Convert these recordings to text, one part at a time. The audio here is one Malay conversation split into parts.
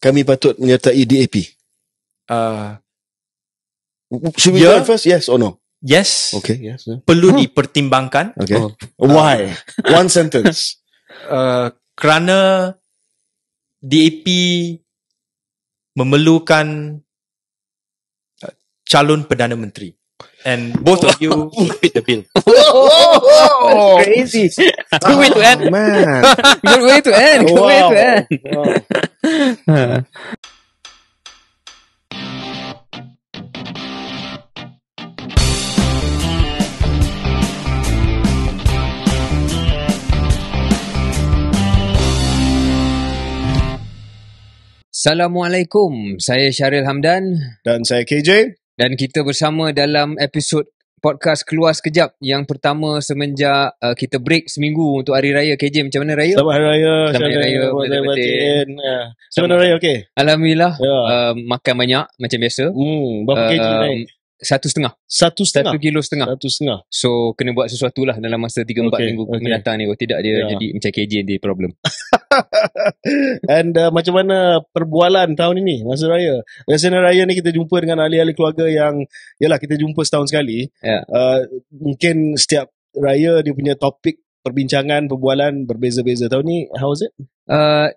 kami patut menyertai DAP? Should we go first? Yes or no? Yes. Okay, yes. Perlu dipertimbangkan. Okay. Why? One sentence. Kerana DAP memerlukan calon Perdana Menteri. And both of you fit the bill. Crazy. Good way to end. Man. Good way to end. Good way to end. Assalamualaikum. Saya Syaril Hamdan Dan saya KJ. dan kita bersama dalam episod podcast Keluar Sekejap yang pertama semenjak kita break seminggu untuk Hari Raya. KJ, macam mana Raya? Selamat Hari Raya. Selamat Hari Raya. Batin. Selamat Hari Raya, okay? Alhamdulillah. Ya. Makan banyak macam biasa. Berapa kg naik? 1,5 1,5. 1,5 kilo. 1,5. So kena buat sesuatu lah dalam masa 3-4 minggu mendatang ni. Kalau tidak dia Ya. jadi macam KJ dia problem. And macam mana perbualan tahun ini masa raya? Biasanya raya ni kita jumpa dengan ahli-ahli keluarga yang yalah kita jumpa setahun sekali. Ya. Mungkin setiap raya dia punya topik perbincangan, perbualan berbeza-beza. Tahun ni how was it?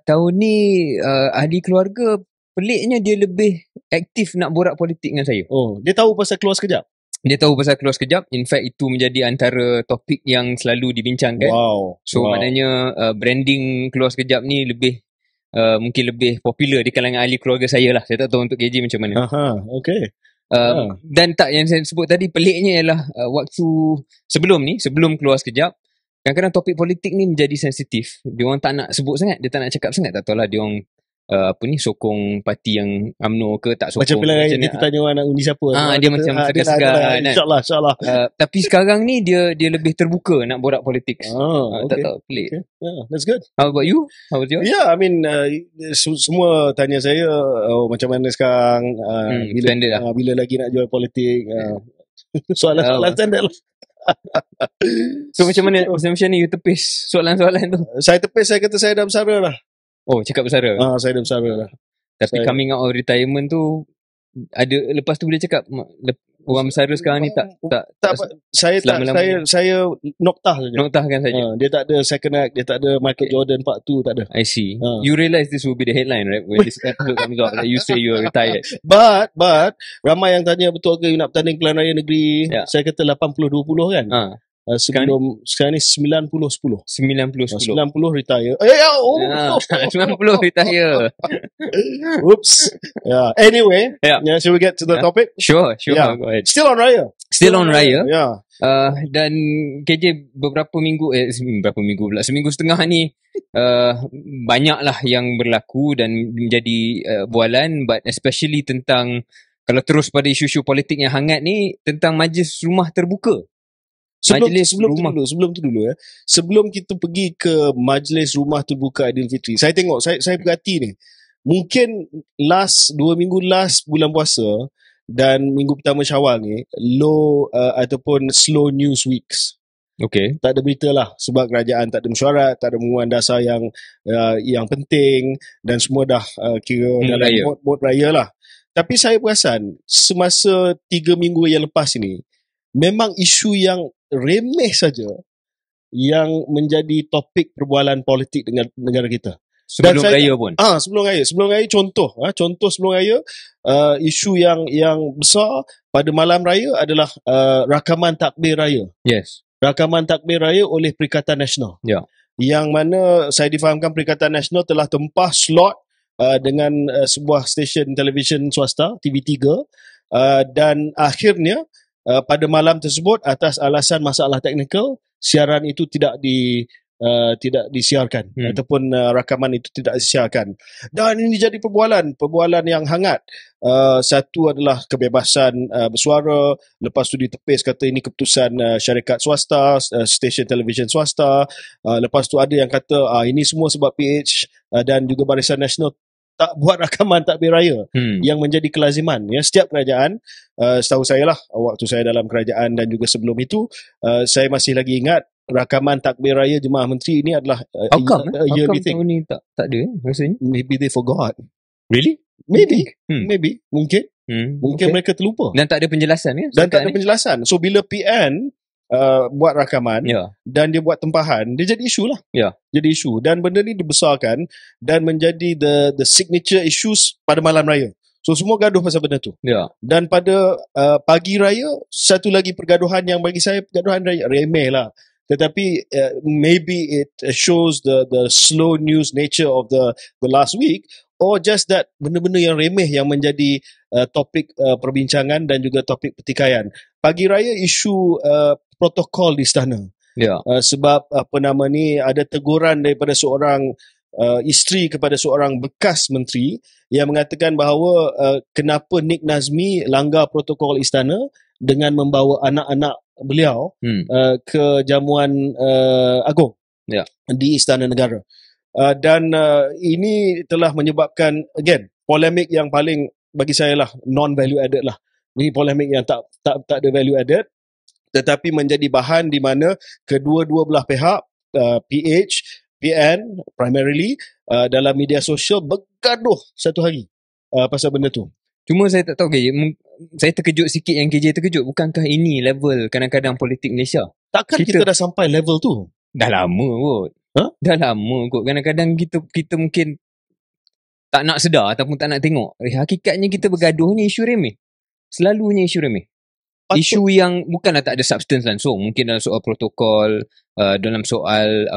Tahun ni ahli keluarga peliknya dia lebih aktif nak borak politik dengan saya. Oh, dia tahu pasal Keluar Sekejap. Dia tahu pasal Keluar Sekejap. In fact, itu menjadi antara topik yang selalu dibincangkan. Wow. So, maknanya branding Keluar Sekejap ni lebih mungkin lebih popular di kalangan ahli keluarga saya lah. Saya tak tahu untuk KJ macam mana. Okay. Dan tak, yang saya sebut tadi peliknya ialah waktu sebelum Keluar Sekejap, kadang-kadang topik politik ni menjadi sensitif. Dia orang tak nak sebut sangat, dia tak nak cakap sangat. Tak tahulah dia orang sokong parti yang UMNO ke tak sokong. Macam pilihan raya kita tanya orang nak undi siapa. Dia macam segar-segar kan. InsyaAllah. Tapi sekarang ni dia lebih terbuka nak borak politik. Okay. Tak tahu, pelik. Okay. Yeah, that's good. How about you? How was yours? Yeah, I mean semua tanya saya macam mana sekarang, standard lah. bila lagi nak jual politik. Soalan-soalan standard lah. So macam mana ni you tepis soalan-soalan tu? Saya tepis, saya kata saya dah bersara lah. Oh, cakap bersara. Saya dah bersara lah. Tapi coming out of retirement tu ada, lepas tu boleh cakap orang bersara sekarang ni tak saya noktah saja. noktahkan saja. Dia tak ada second act, dia tak ada Michael Jordan part 2, tak ada. I see. You realise this will be the headline, right? When this episode comes out, like you say you are retired. But ramai yang tanya betul ke you nak bertanding Pilihan Raya Negeri. Saya kata 80-20 kan. Sekarang ni 90-10. 90-10. 90 retire. 90 retire. Oops. Anyway, shall we get to the topic? Sure. Yeah. Go ahead. Still on Raya. Yeah. Dan KJ seminggu setengah ni banyaklah yang berlaku dan menjadi bualan, but especially tentang, kalau terus pada isu-isu politik yang hangat ni, tentang majlis rumah terbuka. Sebelum kita pergi ke majlis rumah terbuka Aidilfitri, saya tengok, saya perhati ni, mungkin 2 minggu last bulan puasa dan minggu pertama Syawal ni low ataupun slow news weeks. Okay. Tak ada berita lah sebab kerajaan tak ada mesyuarat, tak ada pengumuman dasar yang penting dan semua dah kira dalam mode raya lah. Tapi saya perasan semasa 3 minggu yang lepas ini memang isu yang remeh saja yang menjadi topik perbualan politik dengan negara kita. Sebelum raya pun. Sebelum raya contoh sebelum raya isu yang besar pada malam raya adalah rakaman takbir raya. Yes. Rakaman takbir raya oleh Perikatan Nasional. Ya. Yang mana saya difahamkan Perikatan Nasional telah tempah slot dengan sebuah stesen televisyen swasta TV3 dan akhirnya pada malam tersebut atas alasan masalah teknikal siaran itu tidak disiarkan ataupun rakaman itu tidak disiarkan. Dan ini jadi perbualan yang hangat. Satu adalah kebebasan bersuara, lepas tu ditepis kata ini keputusan syarikat swasta, stesen televisyen swasta. Lepas tu ada yang kata ini semua sebab PH dan juga Barisan Nasional tak buat rakaman takbir raya yang menjadi kelaziman ya setiap kerajaan. Setahu saya lah waktu saya dalam kerajaan dan juga sebelum itu saya masih lagi ingat rakaman takbir raya Jemaah Menteri ini adalah How come tahun ni tak ada rasanya? Maybe they forgot. Really? Maybe. Hmm. Maybe. Mungkin Okay. mereka terlupa. Dan tak ada penjelasan ya? Dan tak ada setakat ni? penjelasan. So bila PN buat rakaman Ya. dan dia buat tempahan, dia jadi isu lah. Ya. Jadi isu. Dan benda ni dibesarkan dan menjadi the signature issues pada malam raya. So semua gaduh pasal benda tu. Ya. Dan pada pagi raya, satu lagi pergaduhan yang bagi saya pergaduhan raya remeh lah. Tetapi maybe it shows the slow news nature of the last week, or just that benda-benda yang remeh yang menjadi topik perbincangan dan juga topik pertikaian. Pagi raya isu protokol di istana. Ya. Sebab apa nama ni, ada teguran daripada seorang isteri kepada seorang bekas menteri yang mengatakan bahawa kenapa Nik Nazmi langgar protokol istana dengan membawa anak-anak beliau ke jamuan agung di Istana Negara. Dan ini telah menyebabkan again polemik yang paling bagi saya lah non value added lah. Ini polemik yang tak ada value added, tetapi menjadi bahan di mana kedua-dua belah pihak, PH, PN primarily dalam media sosial bergaduh satu hari pasal benda tu. Cuma saya tak tahu KJ, saya terkejut sikit yang KJ terkejut. Bukankah ini level kadang-kadang politik Malaysia? Takkan kita dah sampai level tu? Dah lama kot. Dah lama kot. Kadang-kadang kita mungkin tak nak sedar ataupun tak nak tengok. Hakikatnya kita bergaduh ni isu remeh. Selalunya isu remeh. Isu yang bukanlah tak ada substance langsung. Mungkin dalam soal protokol, dalam soal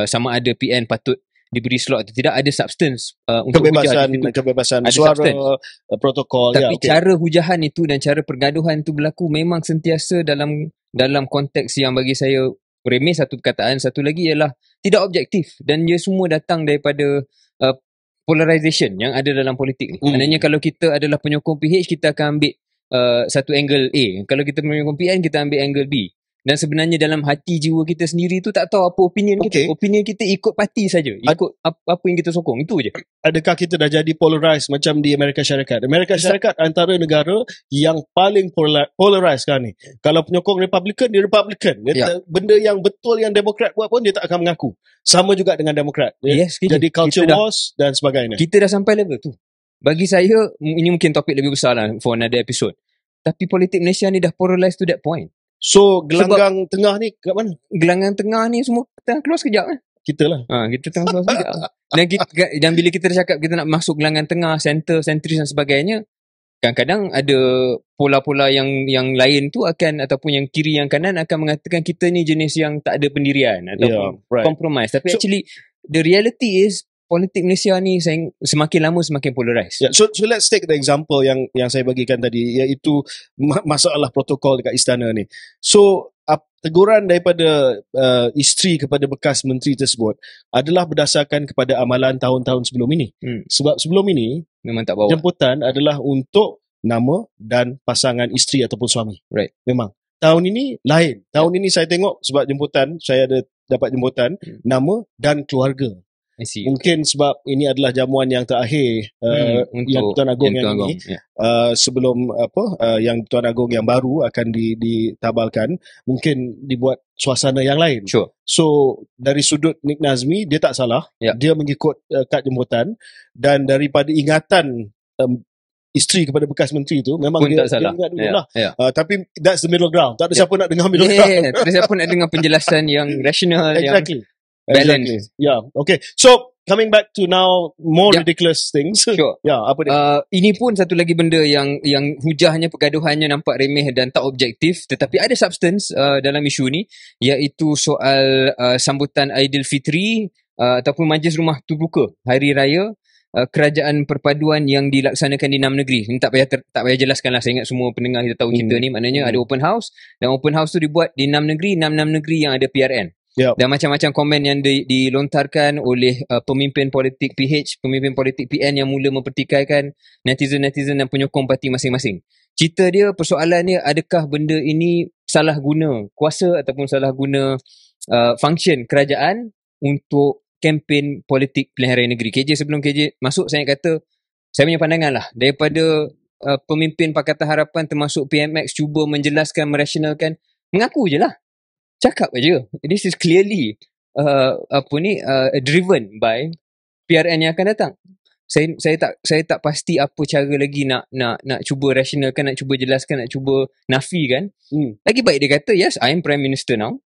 sama ada PN patut diberi slot atau tidak, ada substance untuk kebebasan suara, protokol. Tapi cara hujahan itu dan cara pergaduhan itu berlaku memang sentiasa dalam konteks yang bagi saya remeh, satu perkataan. Satu lagi ialah tidak objektif, dan dia semua datang daripada polarization yang ada dalam politik ni. Maknanya kalau kita adalah penyokong PH, kita akan ambil satu angle A. Kalau kita penyokong PN, kita ambil angle B. Dan sebenarnya dalam hati jiwa kita sendiri tu tak tahu apa opinion kita. Opinion kita ikut parti saja. Ikut apa yang kita sokong. Itu je. Adakah kita dah jadi polarized macam di Amerika Syarikat? Amerika Syarikat antara negara yang paling polarized sekarang ni. Kalau penyokong Republican, dia Republican. Benda yang betul yang Demokrat buat pun dia tak akan mengaku. Sama juga dengan Demokrat. Jadi culture wars dan sebagainya. Kita dah sampai level tu. Bagi saya, ini mungkin topik lebih besar lah for another episode. Tapi politik Malaysia ni dah polarized to that point. So gelanggang tengah ni kat mana? Gelanggang tengah ni semua tengah keluar sekejap kan? Kita lah. Kita tengah keluar sekejap. Dan bila kita dah cakap kita nak masuk gelanggang tengah, center, sentris dan sebagainya, kadang-kadang ada pola-pola yang lain tu akan, ataupun yang kiri yang kanan akan mengatakan kita ni jenis yang tak ada pendirian ataupun compromise. Tapi actually the reality is politik Malaysia ni semakin lama semakin polarized. So let's take the example yang saya bagikan tadi, iaitu masalah protokol dekat istana ni. So teguran daripada isteri kepada bekas menteri tersebut adalah berdasarkan kepada amalan tahun-tahun sebelum ini. Sebab sebelum ini memang tak bawa. Jemputan adalah untuk nama dan pasangan isteri ataupun suami. Right. Memang. Tahun ini lain. Tahun ini saya tengok sebab jemputan, saya ada dapat jemputan nama dan keluarga. Mungkin sebab ini adalah jamuan yang terakhir yang Tuan Agong yang ini sebelum yang Tuan Agong yang baru akan ditabalkan, mungkin dibuat suasana yang lain. So dari sudut Nik Nazmi, dia tak salah. Dia mengikut kad jemputan, dan daripada ingatan isteri kepada bekas menteri tu memang dia ingat dulu lah. Tapi that's the middle ground. Tak ada siapa nak dengar middle ground. Tak ada siapa nak dengar penjelasan yang rational, exactly. Balance. Okay. So coming back to now more ridiculous things. Apa dia? Ini pun satu lagi benda yang hujahnya, pergaduhannya nampak remeh dan tak objektif, tetapi ada substance dalam isu ni, iaitu soal sambutan Aidilfitri ataupun Majlis Rumah Terbuka Hari Raya Kerajaan Perpaduan yang dilaksanakan di 6 negeri. Ini tak payah jelaskan lah. Saya ingat semua pendengar kita tahu cerita ni. Maknanya ada open house, dan open house tu dibuat di 6 negeri, 6 negeri yang ada PRN. Dan macam-macam komen yang dilontarkan oleh pemimpin politik PH, pemimpin politik PN yang mula mempertikaikan netizen-netizen dan penyokong parti masing-masing. Cerita dia, persoalan dia, adakah benda ini salah guna kuasa ataupun salah guna function kerajaan untuk kempen politik pilihan raya negeri. KJ, sebelum KJ masuk, saya kata saya punya pandangan lah, daripada pemimpin Pakatan Harapan termasuk PMX cuba menjelaskan, merasionalkan, mengaku je lah. Cakap aja. This is clearly driven by PRN yang akan datang. saya tak pasti apa cara lagi nak cuba rationalkan, nak cuba jelaskan, nak cuba nafikan. Lagi baik dia kata, yes, I am Prime Minister now,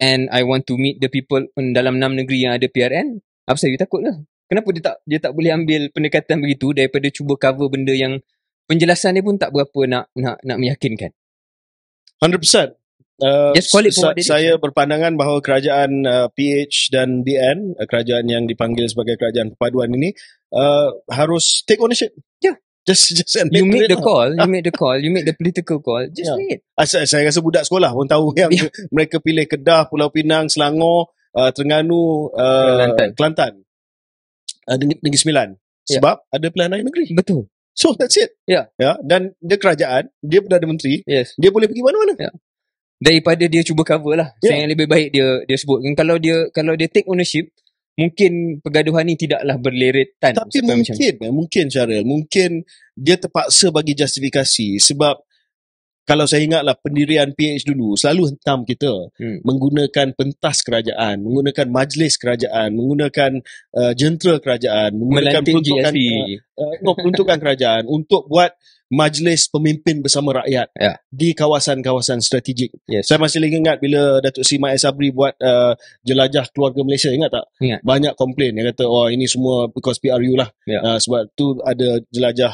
and I want to meet the people dalam 6 negeri yang ada PRN. Apa saya takut lah. Kenapa dia tak boleh ambil pendekatan begitu daripada cuba cover benda yang penjelasan dia pun tak berapa nak meyakinkan. 100%. Just call it for what it is. Saya berpandangan bahawa kerajaan PH dan BN, kerajaan yang dipanggil sebagai kerajaan perpaduan ini, harus take ownership. Yeah. Just you make the call, you make the political call. Just make it. Saya rasa budak sekolah pun tahu yang mereka pilih Kedah, Pulau Pinang, Selangor, Terengganu, Kelantan, Negeri Sembilan. Sebab ada pilihan raya negeri. Betul. So that's it. Dan dia kerajaan, dia Perdana Menteri, dia boleh pergi mana-mana. Daripada dia cuba cover lah. Saya yang lebih baik dia sebut. Kalau dia take ownership, mungkin pergaduhan ni tidaklah berleretan. Tapi mungkin Syaril, mungkin dia terpaksa bagi justifikasi sebab kalau saya ingatlah pendirian PH dulu selalu hentam kita menggunakan pentas kerajaan, menggunakan majlis kerajaan, menggunakan jentera kerajaan, menggunakan peruntukan kerajaan untuk buat majlis pemimpin bersama rakyat di kawasan-kawasan strategik. Saya masih lagi ingat bila Datuk Seri Maes Sabri buat jelajah keluarga Malaysia, ingat tak? Ingat. Banyak komplain, dia kata ini semua because PRU lah. Sebab tu ada jelajah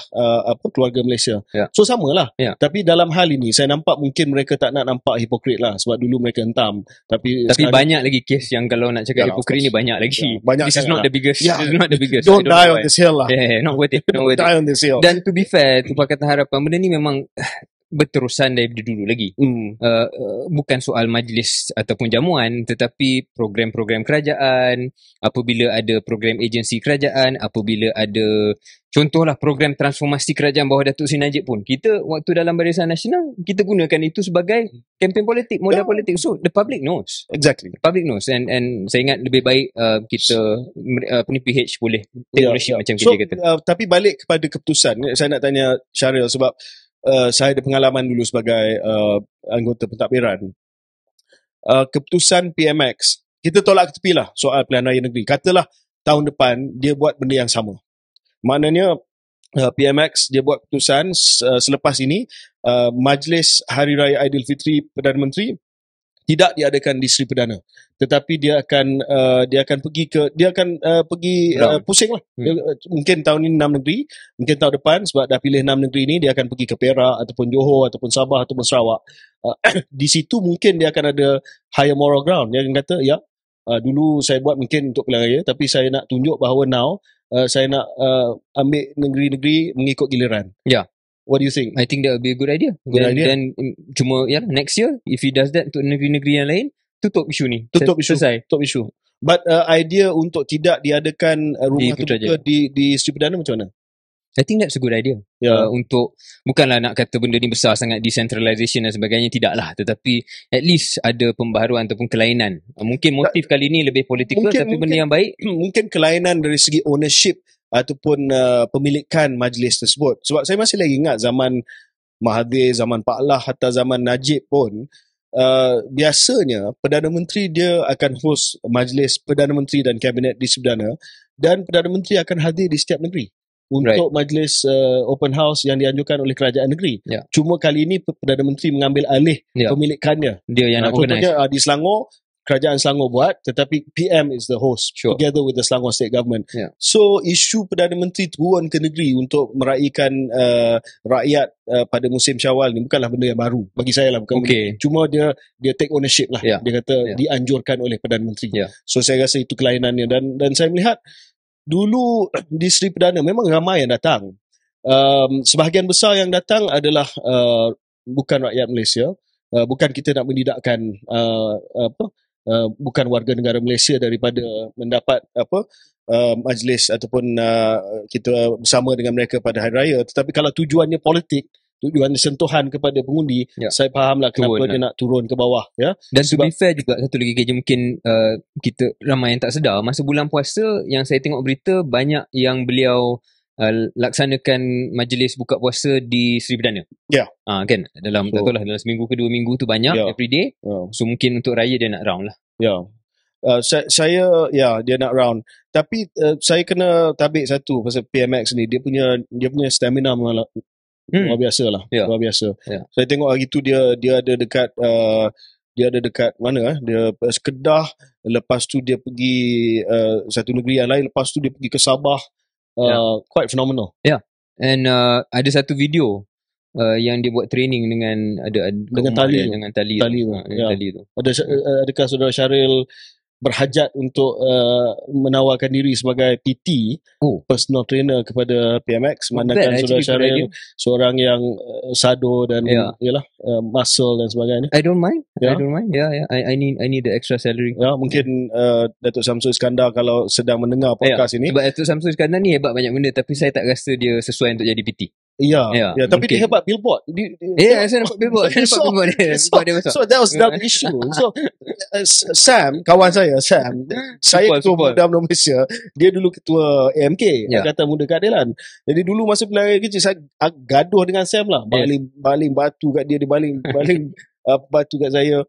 keluarga Malaysia. So samalah. Tapi dalam hal ini saya nampak mungkin mereka tak nak nampak hipokrit lah sebab dulu mereka hentam. Tapi banyak lagi kes yang kalau nak cakap hipokrit ni banyak lagi. Banyak. This is not the biggest. This is not the biggest. Don't die on this hill lah. Not worth it. Don't die on this hill. Dan to be fair, tu Pakatan Harapan, benda ni memang berterusan daripada dulu lagi. Bukan soal majlis ataupun jamuan, tetapi program-program kerajaan, apabila ada program agensi kerajaan, apabila ada contohlah program transformasi kerajaan bawah Datuk Seri Najib pun, kita waktu dalam Barisan Nasional kita gunakan itu sebagai kempen politik, modal politik. So the public knows. Exactly. The public knows, and saya ingat lebih baik kita PH boleh take ownership macam kita kata. Tapi balik kepada keputusan, saya nak tanya Syaril sebab saya ada pengalaman dulu sebagai anggota pentadbiran. Keputusan PMX, kita tolak ke tepi lah soal pilihan raya negeri. Katalah tahun depan dia buat benda yang sama. Maknanya PMX dia buat keputusan selepas ini Majlis Hari Raya Aidilfitri Perdana Menteri tidak diadakan di Seri Perdana, tetapi dia akan pergi pusing lah. Mungkin tahun ini 6 negeri, mungkin tahun depan sebab dah pilih 6 negeri ni dia akan pergi ke Perak ataupun Johor ataupun Sabah ataupun Sarawak. Di situ mungkin dia akan ada higher moral ground. Dia akan kata dulu saya buat mungkin untuk pilihan raya, tapi saya nak tunjuk bahawa now saya nak ambil negeri-negeri mengikut giliran. What do you think? I think that would be a good idea. Dan cuma next year if he does that untuk negeri-negeri yang lain, tutup isu ni. Tutup isu. But idea untuk tidak diadakan rumah terbuka di Seri Perdana macam mana? I think that's a good idea. Untuk bukanlah nak kata benda ni besar sangat, decentralization dan sebagainya, tidaklah, tetapi at least ada pembaharuan ataupun kelainan. Mungkin motif kali ni lebih politikal, tapi benda yang baik. Mungkin kelainan dari segi ownership ataupun pemilikan majlis tersebut. Sebab saya masih lagi ingat zaman Mahathir, zaman Pak Lah, hatta zaman Najib pun biasanya Perdana Menteri dia akan host majlis Perdana Menteri dan Kabinet di Seri Perdana, dan Perdana Menteri akan hadir di setiap negeri untuk majlis open house yang dianjurkan oleh kerajaan negeri. Cuma kali ini Perdana Menteri mengambil alih pemilikannya. Dia yang nak organise. Contohnya di Selangor, kerajaan Selangor buat, tetapi PM is the host together with the Selangor State Government. So isu Perdana Menteri turun ke negeri untuk meraihkan rakyat pada musim Syawal ni bukanlah benda yang baru bagi saya lah. Cuma dia take ownership lah. Dia kata dianjurkan oleh Perdana Menteri. So saya rasa itu kelainannya, dan saya melihat dulu di Seri Perdana memang ramai yang datang. Sebahagian besar yang datang adalah bukan rakyat Malaysia. Bukan kita nak mendidakkan bukan warga negara Malaysia daripada mendapat majlis ataupun kita bersama dengan mereka pada hari raya, tetapi kalau tujuannya politik, tujuan sentuhan kepada pengundi, saya fahamlah kenapa dia nak turun ke bawah. Dan to be fair juga, satu lagi kerja mungkin kita ramai yang tak sedar, masa bulan puasa yang saya tengok berita, banyak yang beliau laksanakan majlis buka puasa di Seri Perdana. Kan dalam tak tahulah dalam seminggu ke 2 minggu tu banyak every day. So mungkin untuk raya dia nak round lah. Saya dia nak round. Tapi saya kena tabik satu pasal PMX ni. Dia punya stamina luar biasa lah. Ya. Luar biasa. Ya. Saya tengok hari tu dia ada dekat mana dia Kedah, lepas tu dia pergi satu negeri yang lain, lepas tu dia pergi ke Sabah. Quite phenomenal. And ada satu video yang dia buat training dengan Dengan tali tu. dengan tali tu. Tali tu. Adakah saudara Syaril berhajat untuk menawarkan diri sebagai PT, personal trainer kepada PMX, manakala saudara Syaril seorang yang sado dan muscle dan sebagainya? I don't mind. I need the extra salary. Mungkin Datuk Samsul Iskandar kalau sedang mendengar podcast ini. Sebab Datuk Samsul Iskandar ni hebat banyak benda, tapi saya tak rasa dia sesuai untuk jadi PT. Tapi dia hebat billboard. Saya nampak billboard. So that was the issue. So Sam, kawan saya ketua Muda UMNO Malaysia, dia dulu ketua AMK, Pakatan Muda Keadilan. Jadi dulu masa pilihan kecil saya gaduh dengan Sam lah, baling batu kat dia baling batu kat saya.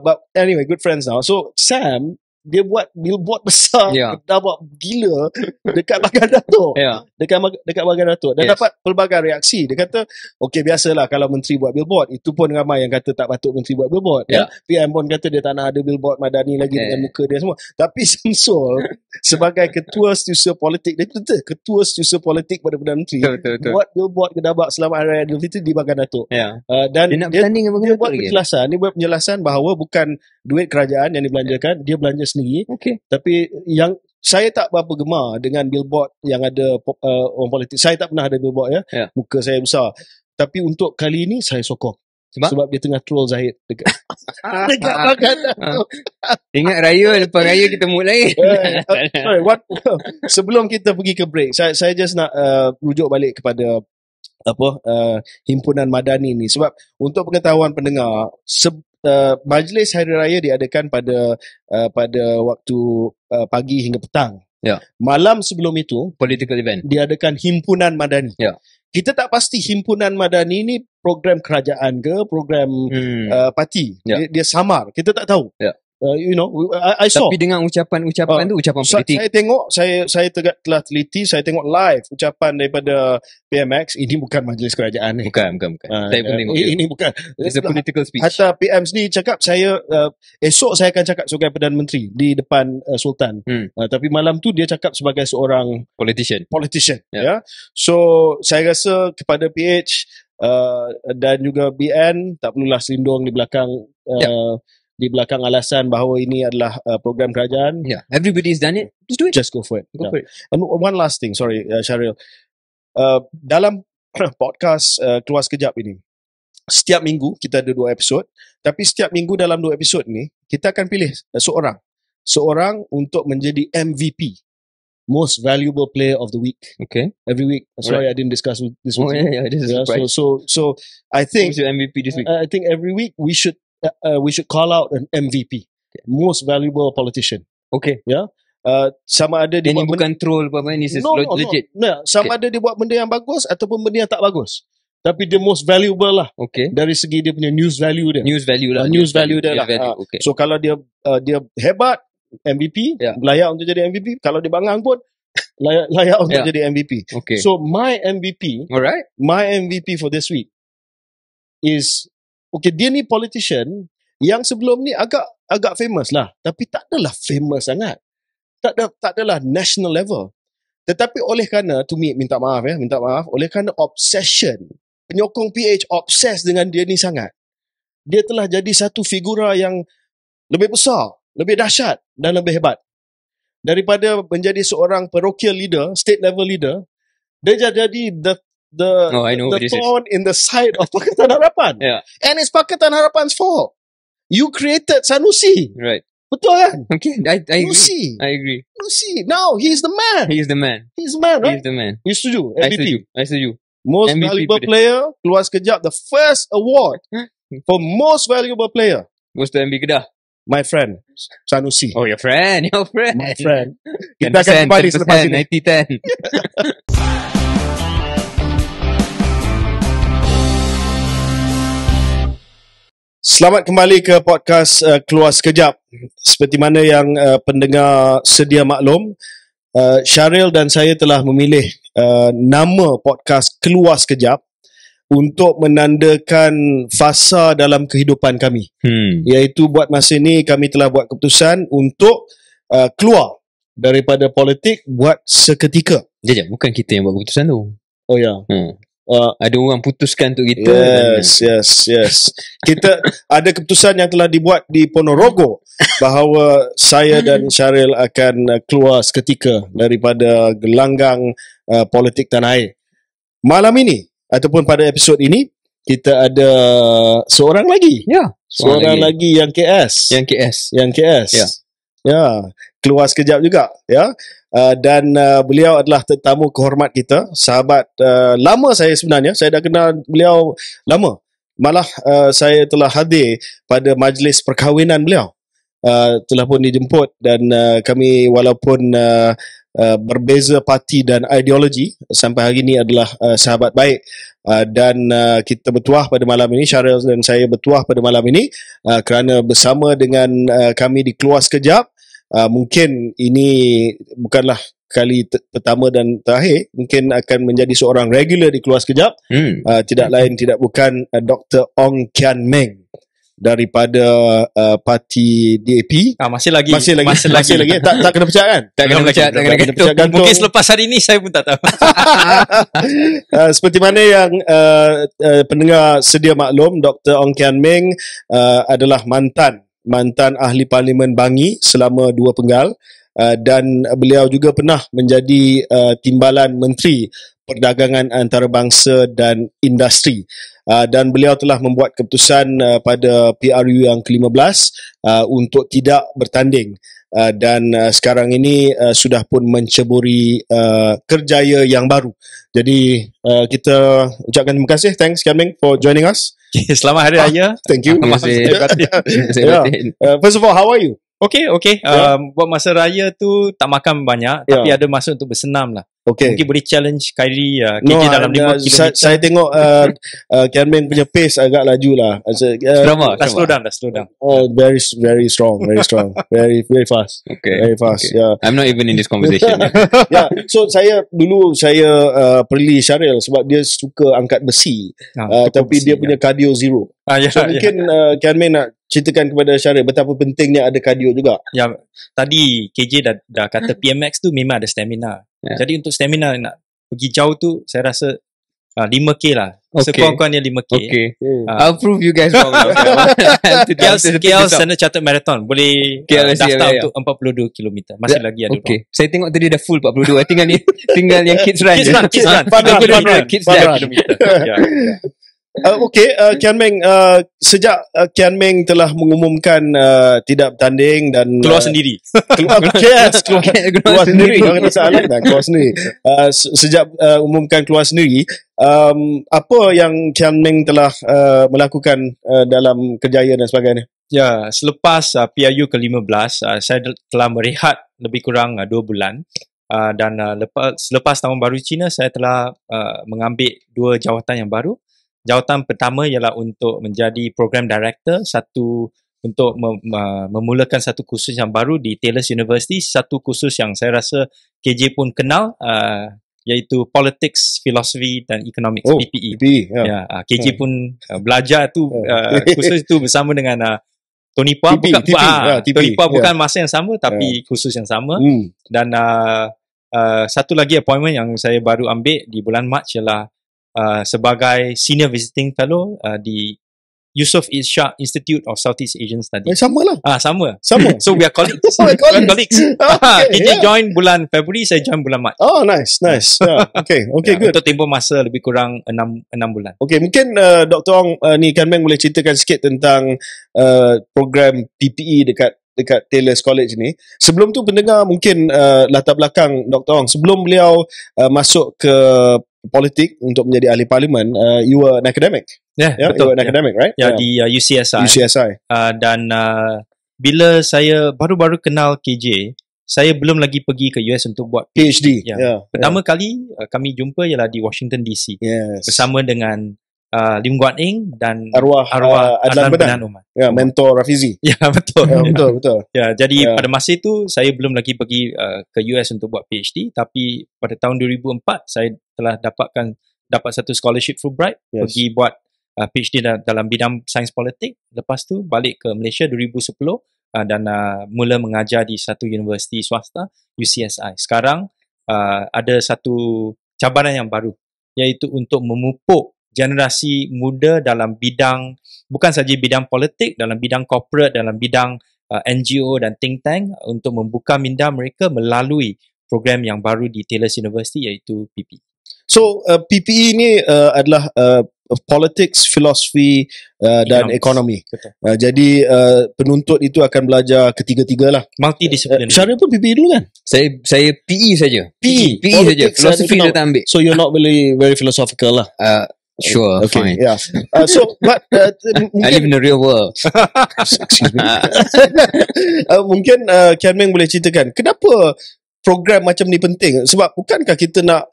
But anyway, good friends now. So Sam dia buat billboard besar, dabak gila dekat Bagan Datuk. Dekat Bagan Datuk. Dan dapat pelbagai reaksi. Dia kata, okey, biasalah kalau menteri buat billboard. Itu pun ramai yang kata tak patut menteri buat billboard. PM pun kata dia tak nak ada billboard Madani lagi dengan muka dia semua. Tapi Samsul sebagai ketua setiausaha politik, dia kata ketua setiausaha politik pada Perdana Menteri, buat billboard kedabak Selamat Hari Raya Aidilfitri di Bagan Datuk. Dan dia buat penjelasan. Dia buat penjelasan bahawa bukan duit kerajaan yang dibelanjakan, dia belanja sendiri. Tapi yang saya tak berapa gemar dengan billboard yang ada orang politik. Saya tak pernah ada billboard muka saya besar. Tapi untuk kali ini saya sokong. Sebab dia tengah troll Zahid dekat Bagan Datuk. Ingat raya, lepas raya kita mood lain. Sebelum kita pergi ke break, saya just nak rujuk balik kepada himpunan Madani ni. Sebab untuk pengetahuan pendengar, majlis hari raya diadakan pada waktu pagi hingga petang. Malam sebelum itu Political event diadakan himpunan Madani. Kita tak pasti himpunan Madani ni program kerajaan ke program parti. Dia samar. Kita tak tahu. I saw. Tapi dengan ucapan tu ucapan politik. Saya tengok, saya telah teliti, saya tengok live ucapan daripada PMX. Ini bukan majlis kerajaan ni. Bukan. Saya pun tengok. Ini bukan. It's a political speech. Hatta PM ni cakap esok saya akan cakap sebagai Perdana Menteri di depan Sultan. Tapi malam tu dia cakap sebagai seorang politician. So saya rasa kepada PH dan juga BN tak perlulah selindung di belakang di belakang alasan bahawa ini adalah program kerajaan. Everybody's done it. Just do it. Just go for it. And one last thing, sorry Syaril. Dalam podcast Keluar Sekejap ini, setiap minggu kita ada 2 episod, tapi setiap minggu dalam 2 episod ni kita akan pilih seorang untuk menjadi MVP, Most Valuable Player of the Week. Every week. Sorry, I didn't discuss this with you. This is a surprise. So I think who's your MVP this week? I think every week we should call out an MVP, Most Valuable Politician. Sama ada dia ini bukan troll apa-apa, ni legit. Sama ada dia buat benda yang bagus ataupun benda yang tak bagus. Tapi dia most valuable lah. Dari segi dia punya news value dia. News value dia lah. So kalau dia hebat, MVP, layak untuk jadi MVP. Kalau dia bangang pun layak untuk jadi MVP. So my MVP for this week is dia ni politician yang sebelum ni agak famous lah, tapi tak adalah famous sangat. Tak adalah national level. Tetapi oleh kerana minta maaf, oleh kerana obsession, penyokong PH obses dengan dia ni sangat. Dia telah jadi satu figura yang lebih besar, lebih dahsyat dan lebih hebat. Daripada menjadi seorang parochial leader, state level leader, dia jadi the thorn in the side of Pakatan Harapan. And it's Pakatan Harapan's fault. You created Sanusi. Right. Betul kan? I agree. Sanusi. Now, he's the man. He's the man, right? He's the man. You setuju? MVP. I setuju. Most MVP Valuable Player, Keluar Sekejap, the first award for Most Valuable Player goes to MB Kedah. My friend, Sanusi. Oh, your friend. My friend. Kita akan kembali selepas ini. 90-10. Selamat kembali ke podcast Keluar Sekejap. Seperti mana yang pendengar sedia maklum, Syaril dan saya telah memilih nama podcast Keluar Sekejap untuk menandakan fasa dalam kehidupan kami. Iaitu buat masa ini kami telah buat keputusan untuk keluar daripada politik buat seketika. Jajak, bukan kita yang buat keputusan tu. Oh ya. Ada orang putuskan untuk kita. Yes. Kita ada keputusan yang telah dibuat di Ponorogo bahawa saya dan Syaril akan keluar seketika daripada gelanggang politik tanah air. Malam ini ataupun pada episod ini kita ada seorang lagi. Ya, Seorang lagi yang KS. Yang KS. Ya, keluar sekejap juga, ya. Dan beliau adalah tetamu kehormat kita, sahabat lama saya sebenarnya. Saya dah kenal beliau lama. Malah saya telah hadir pada majlis perkahwinan beliau. Telah pun dijemput dan kami walaupun berbeza parti dan ideologi, sampai hari ini adalah sahabat baik. Dan kita bertuah pada malam ini, Syaril dan saya bertuah pada malam ini kerana bersama dengan kami di Keluar Sekejap. Mungkin ini bukanlah kali pertama dan terakhir, mungkin akan menjadi seorang regular di Keluar Sekejap. Tidak lain tidak bukan Dr. Ong Kian Meng daripada parti DAP. Masih lagi. Tak kena pecat kan? Tak kena pecat gantung. Mungkin selepas hari ni saya pun tak tahu. Seperti mana yang pendengar sedia maklum, Dr. Ong Kian Meng adalah mantan ahli parlimen Bangi selama 2 penggal, dan beliau juga pernah menjadi timbalan Menteri Perdagangan Antarabangsa dan Industri, dan beliau telah membuat keputusan pada PRU yang ke-15 untuk tidak bertanding, dan sekarang ini sudah pun menceburi kerjaya yang baru. Jadi kita ucapkan terima kasih. Thanks Kian Meng for joining us. Selamat Hari Raya. Thank you. Terima kasih. First of all, how are you? Okay. Buat masa raya tu tak makan banyak, tapi ada masa untuk bersenam lah. Okay. Mungkin boleh challenge Kyrie KJ dalam 5 km. Saya tengok Kian Meng punya pace agak laju lah. Dah slow down. Oh, very strong. Very fast. Okay. Very fast. Okay. Yeah. I'm not even in this conversation. Yeah. So saya perli Syaril sebab dia suka angkat besi. Tapi dia punya cardio zero. So mungkin Kian Meng nak ceritakan kepada Syaril betapa pentingnya ada cardio juga. Ya, tadi KJ dah kata PMX tu memang ada stamina. Jadi untuk stamina nak pergi jauh tu saya rasa 5K lah. Sekurang-kurangnya 5K. Okay. I'll prove you guys wrong. KL Standard Chartered Marathon boleh daftar untuk 42 km. Masih lagi ada. Okay. Saya tengok tadi dah full 42. Tinggal yang kids run. Kids run. Kids run. Kian Meng, sejak Kian Meng telah mengumumkan tidak bertanding dan keluar sendiri. Keluar sendiri. Jangan masalah dah, keluar sendiri. Sejak umumkan keluar sendiri, apa yang Kian Meng telah melakukan dalam kerjaya dan sebagainya? Ya, selepas PRU ke-15, saya telah merehat lebih kurang 2 bulan. Dan selepas Tahun Baru Cina, saya telah mengambil 2 jawatan yang baru. Jawatan pertama ialah untuk menjadi program director, satu untuk memulakan satu kursus yang baru di Taylor's University, satu kursus yang saya rasa KJ pun kenal, iaitu Politics, Philosophy dan Economics, PPE. KJ pun belajar tu kursus itu bersama dengan Tony Phua. Tony Phua bukan masa yang sama tapi kursus yang sama. Dan satu lagi appointment yang saya baru ambil di bulan Mac ialah sebagai Senior Visiting Fellow di Yusof Ishak Institute of Southeast Asian Studies. Sama lah. Sama. So we are colleagues. colleagues. KJ join bulan Februari, saya join bulan Mac. Oh, nice. Yeah. Okay, good. Untuk tempoh masa lebih kurang 6 bulan. Okay, mungkin Dr. Ong ni Kian Meng boleh ceritakan sikit tentang program PPE dekat Taylor's College ni. Sebelum tu pendengar mungkin latar belakang Dr. Ong. Sebelum beliau masuk ke politik untuk menjadi ahli parlimen, you were an academic. Betul. You were an academic, right? Di UCSI. Dan bila saya baru-baru kenal KJ, saya belum lagi pergi ke US untuk buat PhD. Pertama kali kami jumpa ialah di Washington DC. Bersama dengan Lim Guan Eng dan Arwah Adlan Benan. Umar. Ya, mentor Rafizi. Ya, betul. Betul. Ya, jadi Ya. pada masa itu saya belum lagi pergi ke US untuk buat PhD, tapi pada tahun 2004 saya telah dapat satu scholarship Fulbright pergi buat PhD dalam bidang sains politik. Lepas tu balik ke Malaysia 2010 dan mula mengajar di satu universiti swasta, UCSI. Sekarang ada satu cabaran yang baru, iaitu untuk memupuk generasi muda dalam bidang, bukan saja bidang politik, dalam bidang corporate, dalam bidang NGO dan think tank, untuk membuka minda mereka melalui program yang baru di Taylor's University, iaitu PPE. So PPE ni adalah politics, philosophy dan ekonomi. Jadi penuntut itu akan belajar ketiga-tiga lah. Multidisiplin. Syaril pun PPE dulu kan? Saya PE saja. PE saja. Filosofi dah tak ambil. So you're not really very philosophical lah. Sure, okay, fine. Yeah. So, but I live in the real world. excuse me. Mungkin Kian Meng boleh ceritakan kenapa program macam ni penting? Sebab bukankah kita nak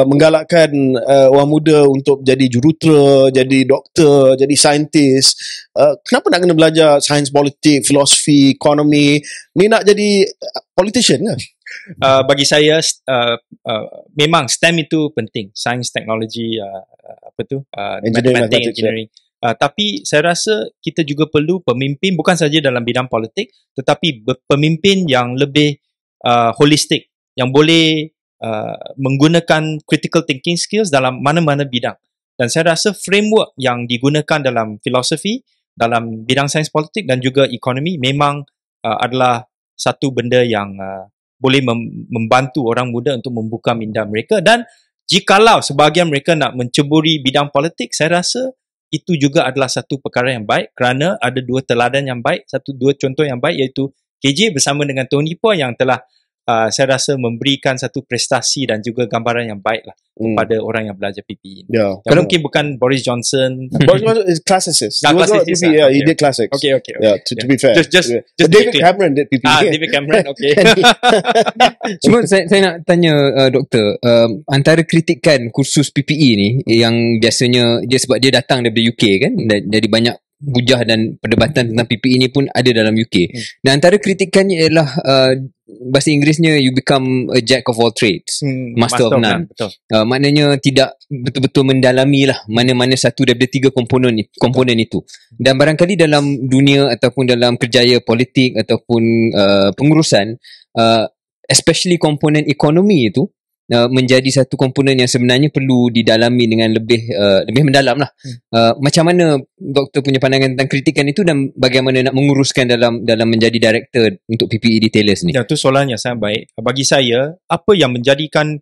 menggalakkan orang muda untuk jadi jurutera, jadi doktor, jadi saintis? Kenapa nak kena belajar sains politik, filosofi, ekonomi? Ni nak jadi politician ke? Bagi saya memang STEM itu penting, sains, teknologi, matematik, engineering. Tapi saya rasa kita juga perlu pemimpin bukan saja dalam bidang politik, tetapi pemimpin yang lebih holistik, yang boleh menggunakan critical thinking skills dalam mana-mana bidang. Dan saya rasa framework yang digunakan dalam filosofi, dalam bidang sains politik dan juga ekonomi memang adalah satu benda yang boleh membantu orang muda untuk membuka minda mereka. Dan jikalau sebahagian mereka nak menceburi bidang politik, saya rasa itu juga adalah satu perkara yang baik, kerana ada dua teladan yang baik, dua contoh yang baik, iaitu KJ bersama dengan Tony Poh yang telah saya rasa memberikan satu prestasi dan juga gambaran yang baik lah kepada orang yang belajar PPE. Yang mungkin bukan Boris Johnson. Boris Johnson is classicist. Classicist. He did classics. Okay. Yeah, to be fair. Just David Cameron did PPE. David Cameron, okay. Cuma saya nak tanya doktor, antara kritikan kursus PPE ni yang biasanya dia sebab dia datang daripada UK kan, jadi banyak hujah dan perdebatan tentang PPE ni pun ada dalam UK. Dan antara kritikannya ialah bahasa Inggerisnya you become a jack of all trades, master of none. Maknanya tidak betul-betul mendalami lah mana-mana satu daripada tiga komponen itu. Dan barangkali dalam dunia ataupun dalam kerjaya politik ataupun pengurusan, especially komponen ekonomi itu menjadi satu komponen yang sebenarnya perlu didalami dengan lebih mendalam lah. Macam mana doktor punya pandangan tentang kritikan itu dan bagaimana nak menguruskan dalam menjadi director untuk PPE di Taylor's ni? Ya, itu soalannya sangat baik. Bagi saya, apa yang menjadikan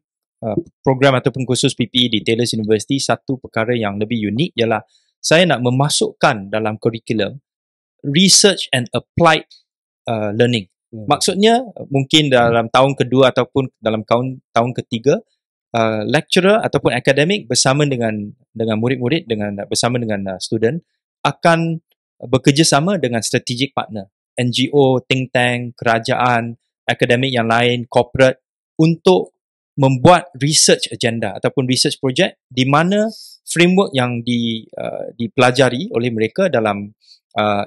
program ataupun kursus PPE di Taylor's University satu perkara yang lebih unik ialah saya nak memasukkan dalam kurikulum research and applied learning. Maksudnya mungkin dalam tahun kedua ataupun dalam tahun ketiga, lecturer ataupun akademik bersama dengan murid-murid, bersama dengan student akan bekerjasama dengan strategic partner, NGO, think tank, kerajaan, akademik yang lain, corporate, untuk membuat research agenda ataupun research project di mana framework yang dipelajari oleh mereka dalam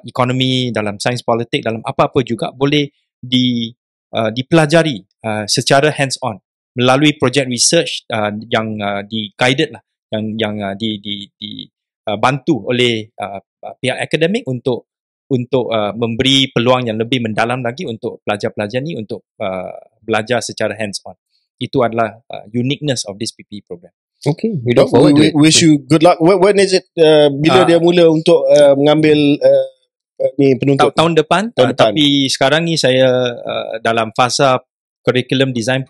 ekonomi, dalam sains politik, dalam apa-apa juga boleh dipelajari secara hands on melalui project research yang di-guided lah, yang dibantu oleh pihak akademik untuk memberi peluang yang lebih mendalam lagi untuk pelajar-pelajar ni untuk belajar secara hands on. Itu adalah uniqueness of this PPE program. Okay, we look forward to it. Wish you good luck. When is it? Bila dia mula untuk mengambil ni penuntut? Tahun depan. Tapi sekarang ni saya dalam fasa curriculum design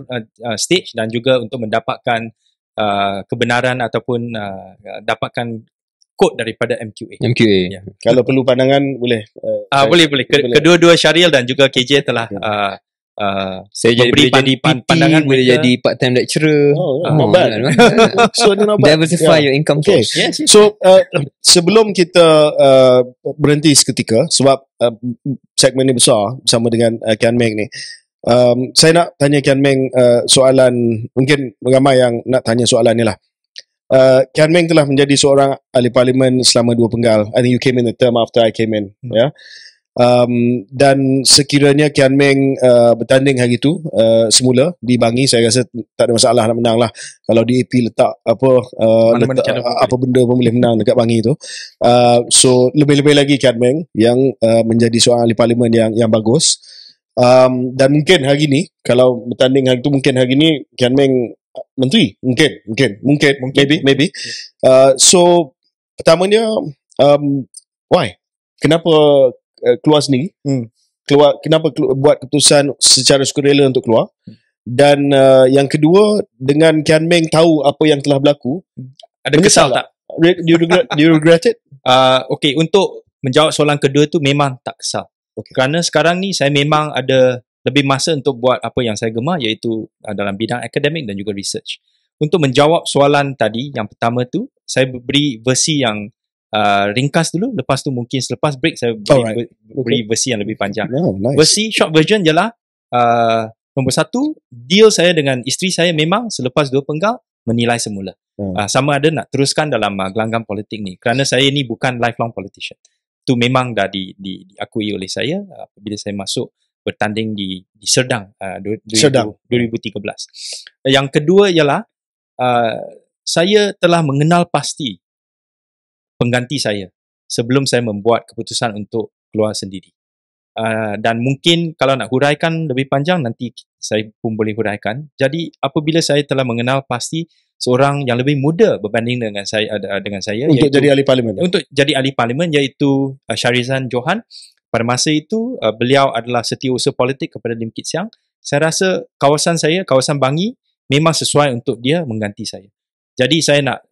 stage dan juga untuk mendapatkan kebenaran ataupun dapatkan kod daripada MQA. Ya. Kalau perlu pandangan boleh. Boleh. Kedua-dua Syaril dan juga KJ telah saya jadi pandangan, boleh jadi part-time lecturer. Not bad. So not bad. Diversify your income source. Yes. So sebelum kita berhenti seketika, sebab segmen ni besar bersama dengan Kian Meng ni, saya nak tanya Kian Meng soalan, mungkin ramai yang nak tanya soalan ni lah. Kian Meng telah menjadi seorang ahli parlimen selama 2 penggal. I think you came in the term after I came in. Ya. Dan sekiranya Kian Meng bertanding hari itu semula di Bangi, saya rasa tak ada masalah nak menang lah. Kalau di AP letak apa benda pun boleh menang dekat Bangi tu. So lebih-lebih lagi Kian Meng yang menjadi seorang ahli parlimen yang bagus. Dan mungkin hari ni, kalau bertanding hari tu, mungkin hari ni Kian Meng menteri, mungkin maybe. So pertamanya, why? Kenapa keluar sendiri? Kenapa buat keputusan secara sukarela untuk keluar? Dan yang kedua, dengan Kian Meng tahu apa yang telah berlaku, ada kesal tak? Do you regret it? Okay, untuk menjawab soalan kedua tu memang tak kesal. Okay. Kerana sekarang ni saya memang ada lebih masa untuk buat apa yang saya gemar, iaitu dalam bidang akademik dan juga research. Untuk menjawab soalan tadi, yang pertama tu, saya beri versi yang ringkas dulu, lepas tu mungkin selepas break saya beri versi yang lebih panjang. Nice. Versi short version ialah nombor satu, deal saya dengan isteri saya memang selepas 2 penggal menilai semula. Sama ada nak teruskan dalam gelanggang politik ni, kerana saya ni bukan lifelong politician. Itu memang dah diakui oleh saya apabila saya masuk bertanding di Serdang 2013. Yang kedua ialah saya telah mengenal pasti pengganti saya sebelum saya membuat keputusan untuk keluar sendiri. Dan mungkin kalau nak huraikan lebih panjang, nanti saya pun boleh huraikan. Jadi apabila saya telah mengenal pasti seorang yang lebih muda berbanding dengan saya untuk jadi ahli parlimen. Untuk jadi ahli parlimen, iaitu Shahrizan Johan. Pada masa itu beliau adalah setiausaha politik kepada Lim Kit Siang. Saya rasa kawasan Bangi memang sesuai untuk dia mengganti saya. Jadi saya nak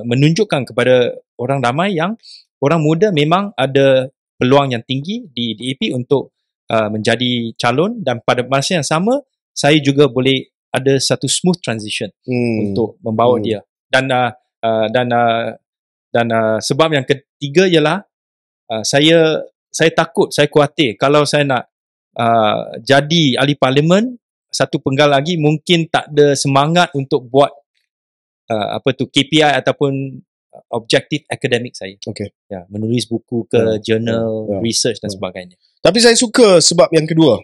menunjukkan kepada orang ramai yang orang muda memang ada peluang yang tinggi di DAP untuk menjadi calon, dan pada masa yang sama saya juga boleh ada satu smooth transition untuk membawa dia. Dan sebab yang ketiga ialah saya khawatir kalau saya nak jadi ahli parlimen 1 penggal lagi, mungkin tak ada semangat untuk buat KPI ataupun objektif akademik saya. Okay. Ya, menulis buku ke jurnal, research dan sebagainya. Tapi saya suka sebab yang kedua,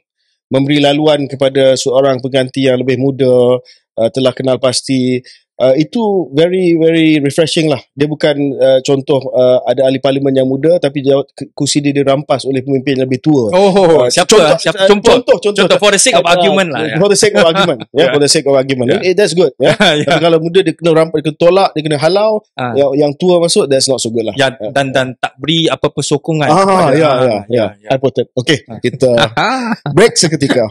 memberi laluan kepada seorang pengganti yang lebih muda, telah kenal pasti. Itu very very refreshing lah. Dia bukan contoh ada ahli parlimen yang muda tapi kursi dia dirampas oleh pemimpin yang lebih tua. Contoh for the sake of argument lah. For the sake of argument. For the sake of argument. That's good. Tapi kalau muda dia kena rampas, dia kena tolak, dia kena halau, yang tua masuk, that's not so good lah. Dan tak beri apa-apa sokongan. I put it. Okay, kita break seketika.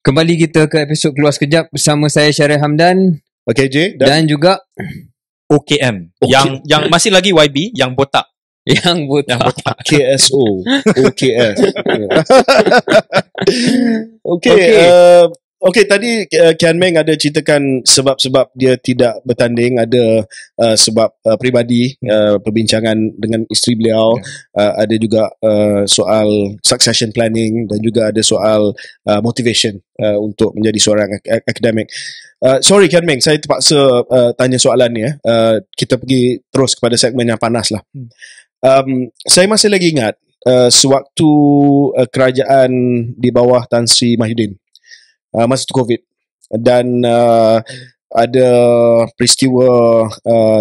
Kembali kita ke episod Keluar Sekejap bersama saya Syarif Hamdan. Okay, J. Dan juga OKM. Yang masih lagi YB, yang botak. Yang botak. KSO. OKS. Okay, tadi Kian Meng ada ceritakan sebab-sebab dia tidak bertanding. Ada sebab peribadi, perbincangan dengan isteri beliau. Ada juga soal succession planning dan juga ada soal motivation untuk menjadi seorang akademik. Sorry Kian Meng, saya terpaksa tanya soalan ni. Kita pergi terus kepada segmen yang panas lah. Saya masih lagi ingat sewaktu kerajaan di bawah Tan Sri Mahyudin, masa tu COVID, dan ada peristiwa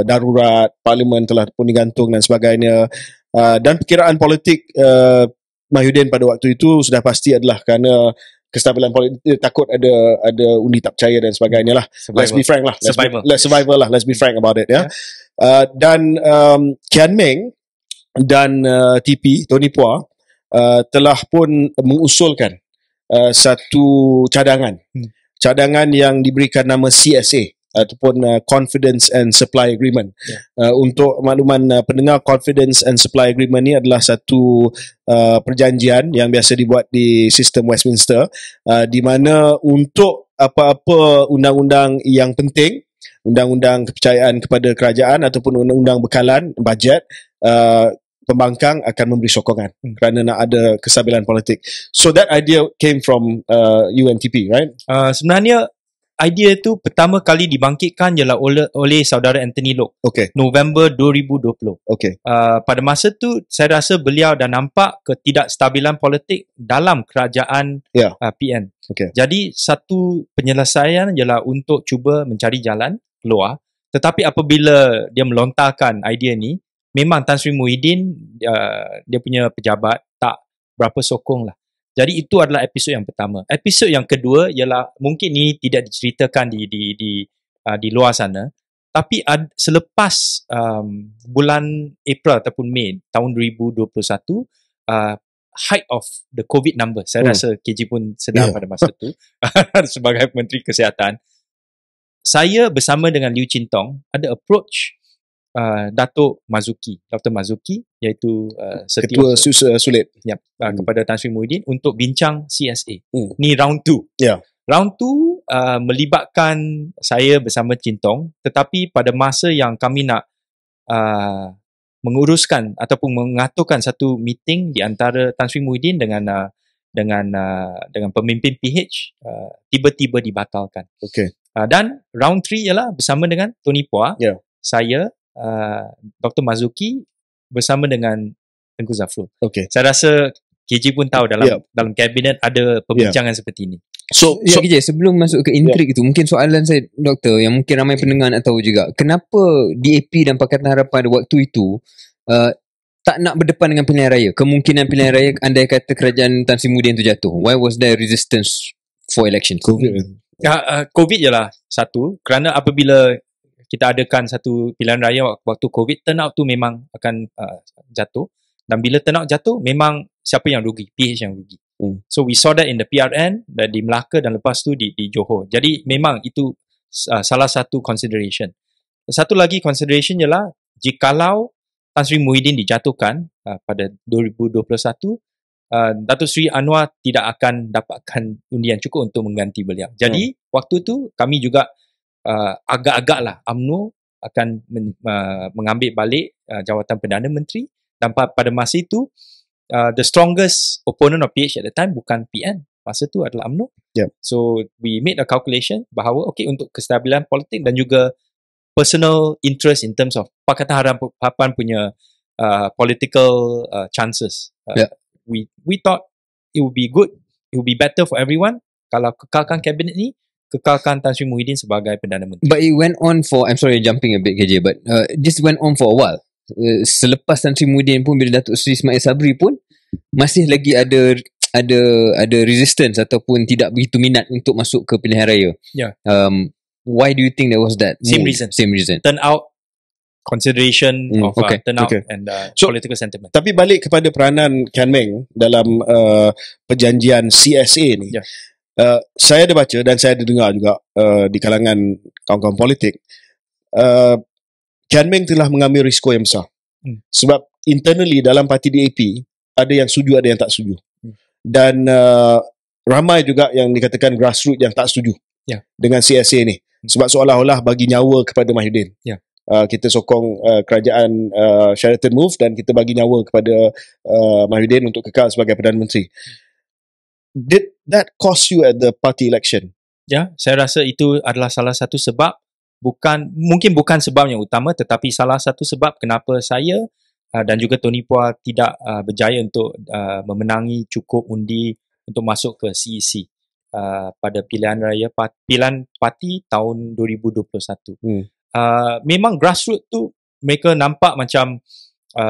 darurat, parlimen telah pun digantung dan sebagainya, dan perkiraan politik Mahyudin pada waktu itu sudah pasti adalah kerana kestabilan politik, takut ada undi tak percaya dan sebagainya lah. Let's be frank lah. Let's be frank about it. Dan Kian Meng dan TP Tony Pua telah pun mengusulkan satu cadangan yang diberikan nama CSA ataupun Confidence and Supply Agreement. Untuk makluman pendengar, Confidence and Supply Agreement ni adalah satu perjanjian yang biasa dibuat di sistem Westminster, di mana untuk apa-apa undang-undang yang penting, undang-undang kepercayaan kepada kerajaan ataupun undang-undang bekalan, bajet, pembangkang akan memberi sokongan kerana nak ada kestabilan politik. So that idea came from UNTP, right? Sebenarnya idea tu pertama kali dibangkitkan ialah oleh saudara Anthony Loke, Okay. November 2020. Okay. Pada masa tu saya rasa beliau dah nampak ketidakstabilan politik dalam kerajaan PN. Okay. Jadi satu penyelesaian ialah untuk cuba mencari jalan keluar. Tetapi apabila dia melontarkan idea ni, memang Tan Sri Muhyiddin dia punya pejabat tak berapa sokong lah. Jadi itu adalah episod yang pertama. Episod yang kedua ialah mungkin ini tidak diceritakan di luar sana, tapi selepas bulan April ataupun Mei tahun 2021, height of the COVID number, saya rasa KJ pun sedar pada masa tu sebagai Menteri Kesihatan, saya bersama dengan Liu Chintong ada approach Datuk Mazuki, Dr. Mazuki, iaitu Ketua Sulit kepada Tan Sri Muhyiddin untuk bincang CSA. Ni round 2. Round 2 melibatkan saya bersama Chintong, tetapi pada masa yang kami nak menguruskan ataupun mengaturkan satu meeting di antara Tan Sri Muhyiddin dengan pemimpin PH, tiba-tiba dibatalkan. Okay. Dan round 3 ialah bersama dengan Tony Phua, saya, Dr. Mazuki bersama dengan Tengku Zafrul. Okay. Saya rasa KJ pun tahu dalam kabinet ada perbincangan seperti ini. So KJ, sebelum masuk ke intrik itu, mungkin soalan saya, Doktor, yang mungkin ramai pendengar nak tahu juga, kenapa DAP dan Pakatan Harapan waktu itu tak nak berdepan dengan pilihan raya? Kemungkinan pilihan raya andai kata kerajaan Tan Sri Muhyiddin itu jatuh. Why was there resistance for election? COVID ialah satu, kerana apabila kita adakan satu pilihan raya waktu COVID, turnout tu memang akan jatuh. Dan bila turnout jatuh, memang siapa yang rugi? PH yang rugi. So we saw that in the PRN, di Melaka dan lepas tu di Johor. Jadi memang itu salah satu consideration. Satu lagi consideration ialah jikalau Tan Sri Muhyiddin dijatuhkan pada 2021, Datuk Seri Anwar tidak akan dapatkan undian cukup untuk mengganti beliau. Jadi waktu tu kami juga agak-agaklah UMNO akan mengambil balik jawatan Perdana Menteri, dan pada masa itu the strongest opponent of PH at the time bukan PN, masa tu adalah UMNO. So we made a calculation bahawa untuk kestabilan politik dan juga personal interest in terms of Pakatan Harapan punya political chances, we thought it would be good, it would be better for everyone kalau kekalkan kabinet ni, kekalkan Tan Sri Muhyiddin sebagai Perdana Menteri. But it went on for, I'm sorry jumping a bit KJ, but this went on for a while. Selepas Tan Sri Muhyiddin pun, bila Datuk Seri Ismail Sabri pun masih lagi ada resistance ataupun tidak begitu minat untuk masuk ke pilihan raya. Why do you think there was that? Same reason. Turnout, consideration of turnout and political sentiment. Tapi balik kepada peranan Kian Meng dalam perjanjian CSA ni, saya ada baca dan saya ada dengar juga di kalangan kawan-kawan politik, Kian Meng telah mengambil risiko yang besar. Sebab internally dalam parti DAP ada yang setuju, ada yang tak setuju. Dan ramai juga yang dikatakan grassroots yang tak setuju dengan CSA ni. Sebab seolah-olah bagi nyawa kepada Mahyudin. Kita sokong kerajaan Sheraton Move dan kita bagi nyawa kepada Mahyudin untuk kekal sebagai Perdana Menteri. Did that cost you at the party election? Saya rasa itu adalah salah satu sebab, mungkin bukan sebab yang utama, tetapi salah satu sebab kenapa saya dan juga Tony Phua tidak berjaya untuk memenangi cukup undi untuk masuk ke CEC pada pilihan parti tahun 2021. Memang grassroots tu mereka nampak macam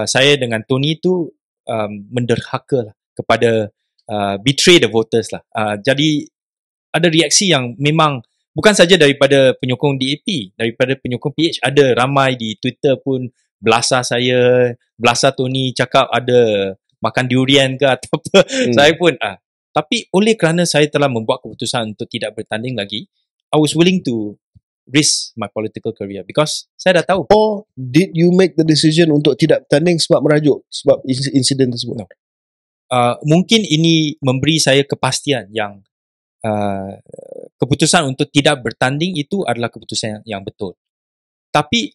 saya dengan Tony tu menderhaka lah kepada betray the voters lah. Jadi ada reaksi yang memang bukan saja daripada penyokong DAP, daripada penyokong PH. Ada ramai di Twitter pun belasah saya, belasah Tony, cakap ada makan durian ke atau apa. Saya pun tapi oleh kerana saya telah membuat keputusan untuk tidak bertanding lagi, I was willing to risk my political career because saya dah tahu. Or did you make the decision untuk tidak bertanding sebab merajuk, sebab insiden tersebut? No. Mungkin ini memberi saya kepastian yang keputusan untuk tidak bertanding itu adalah keputusan yang betul. Tapi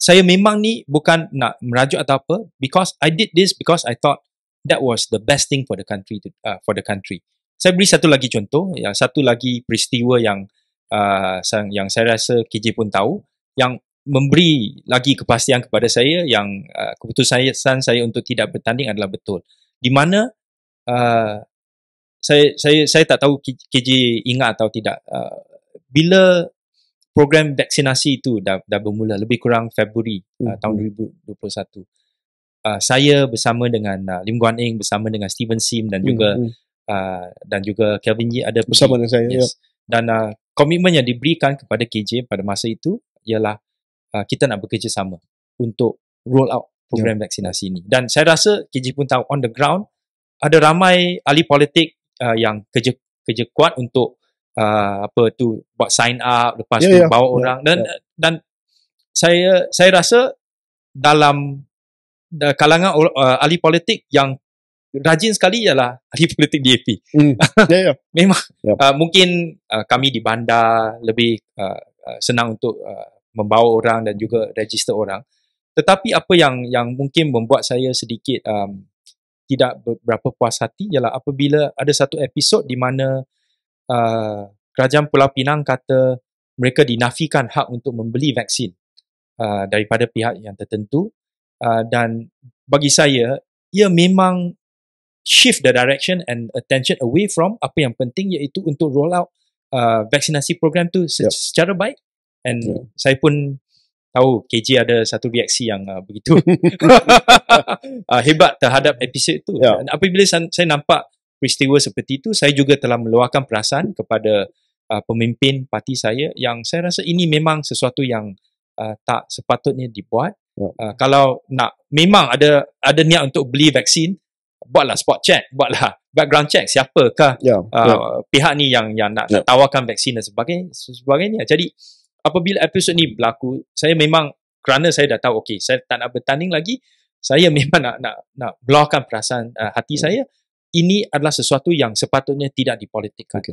saya memang ni bukan nak merajuk atau apa, because I did this because I thought that was the best thing for the country for the country. Saya beri satu lagi contoh, satu lagi peristiwa yang saya rasa KJ pun tahu, yang memberi lagi kepastian kepada saya yang keputusan saya untuk tidak bertanding adalah betul. Di mana saya tak tahu KJ ingat atau tidak, bila program vaksinasi itu dah bermula lebih kurang Februari tahun 2021. Saya bersama dengan Lim Guan Eng, bersama dengan Steven Sim dan juga Kelvin Yee ada bersama dengan saya. Yes. Dan komitmen yang diberikan kepada KJ pada masa itu ialah kita nak bekerjasama untuk roll out program vaksinasi ini. Dan saya rasa KJ pun tahu, on the ground ada ramai ahli politik yang kerja kuat untuk buat sign up, lepas tu bawa orang dan saya rasa dalam kalangan ahli politik yang rajin sekali ialah ahli politik DAP. Memang mungkin kami di bandar lebih senang untuk membawa orang dan juga register orang. Tetapi apa yang mungkin membuat saya sedikit tidak berapa puas hati ialah apabila ada satu episod di mana Kerajaan Pulau Pinang kata mereka dinafikan hak untuk membeli vaksin daripada pihak yang tertentu, dan bagi saya ia memang shift the direction and attention away from apa yang penting, iaitu untuk roll out vaksinasi program tu secara baik. And saya pun tahu KJ ada satu reaksi yang begitu hebat terhadap episod itu. Dan apabila saya nampak peristiwa seperti itu, saya juga telah meluahkan perasaan kepada pemimpin parti saya yang saya rasa ini memang sesuatu yang tak sepatutnya dibuat. Kalau nak memang ada niat untuk beli vaksin, buatlah spot check, buatlah background check, siapakah pihak ni yang nak tawarkan vaksin dan sebagainya. Jadi apabila episod ni berlaku, saya memang, kerana saya dah tahu saya tak nak bertanding lagi, saya memang nak blokkan perasaan hati saya. Ini adalah sesuatu yang sepatutnya tidak dipolitikkan,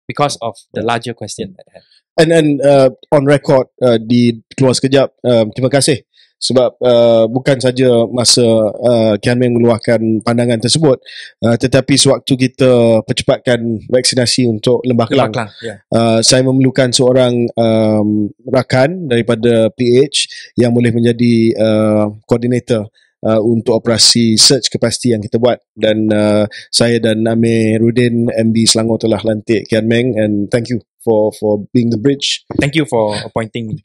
because of the larger question at hand. And on record, di keluar sekejap, terima kasih sebab bukan saja masa Kian Meng meluahkan pandangan tersebut, tetapi sewaktu kita percepatkan vaksinasi untuk Lembah Kelang, saya memerlukan seorang rakan daripada PH yang boleh menjadi koordinator untuk operasi search capacity yang kita buat, dan saya dan Amir Rudin MB Selangor telah lantik Kian Meng, and thank you for being the bridge. Thank you for appointing me.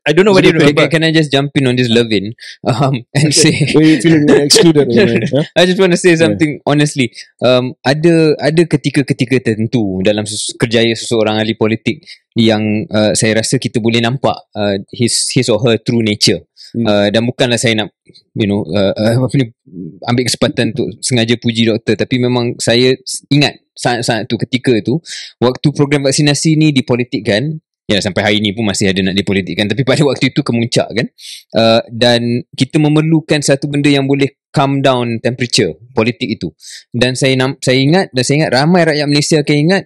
I don't know whether you remember. Can I just jump in on this Levin and say we're feeling excluded. I just want to say something honestly. Ada ketika-ketika tertentu dalam kerjaya seseorang ahli politik yang saya rasa kita boleh nampak his or her true nature. Dan bukanlah saya nak ambil kesempatan untuk sengaja puji doktor, tapi memang saya ingat saat-saat tu, ketika tu waktu program vaksinasi ni dipolitikkan, sampai hari ni pun masih ada nak dipolitikkan, tapi pada waktu itu kemuncak kan, dan kita memerlukan satu benda yang boleh calm down temperature politik itu. Dan saya ingat ramai rakyat Malaysia akan ingat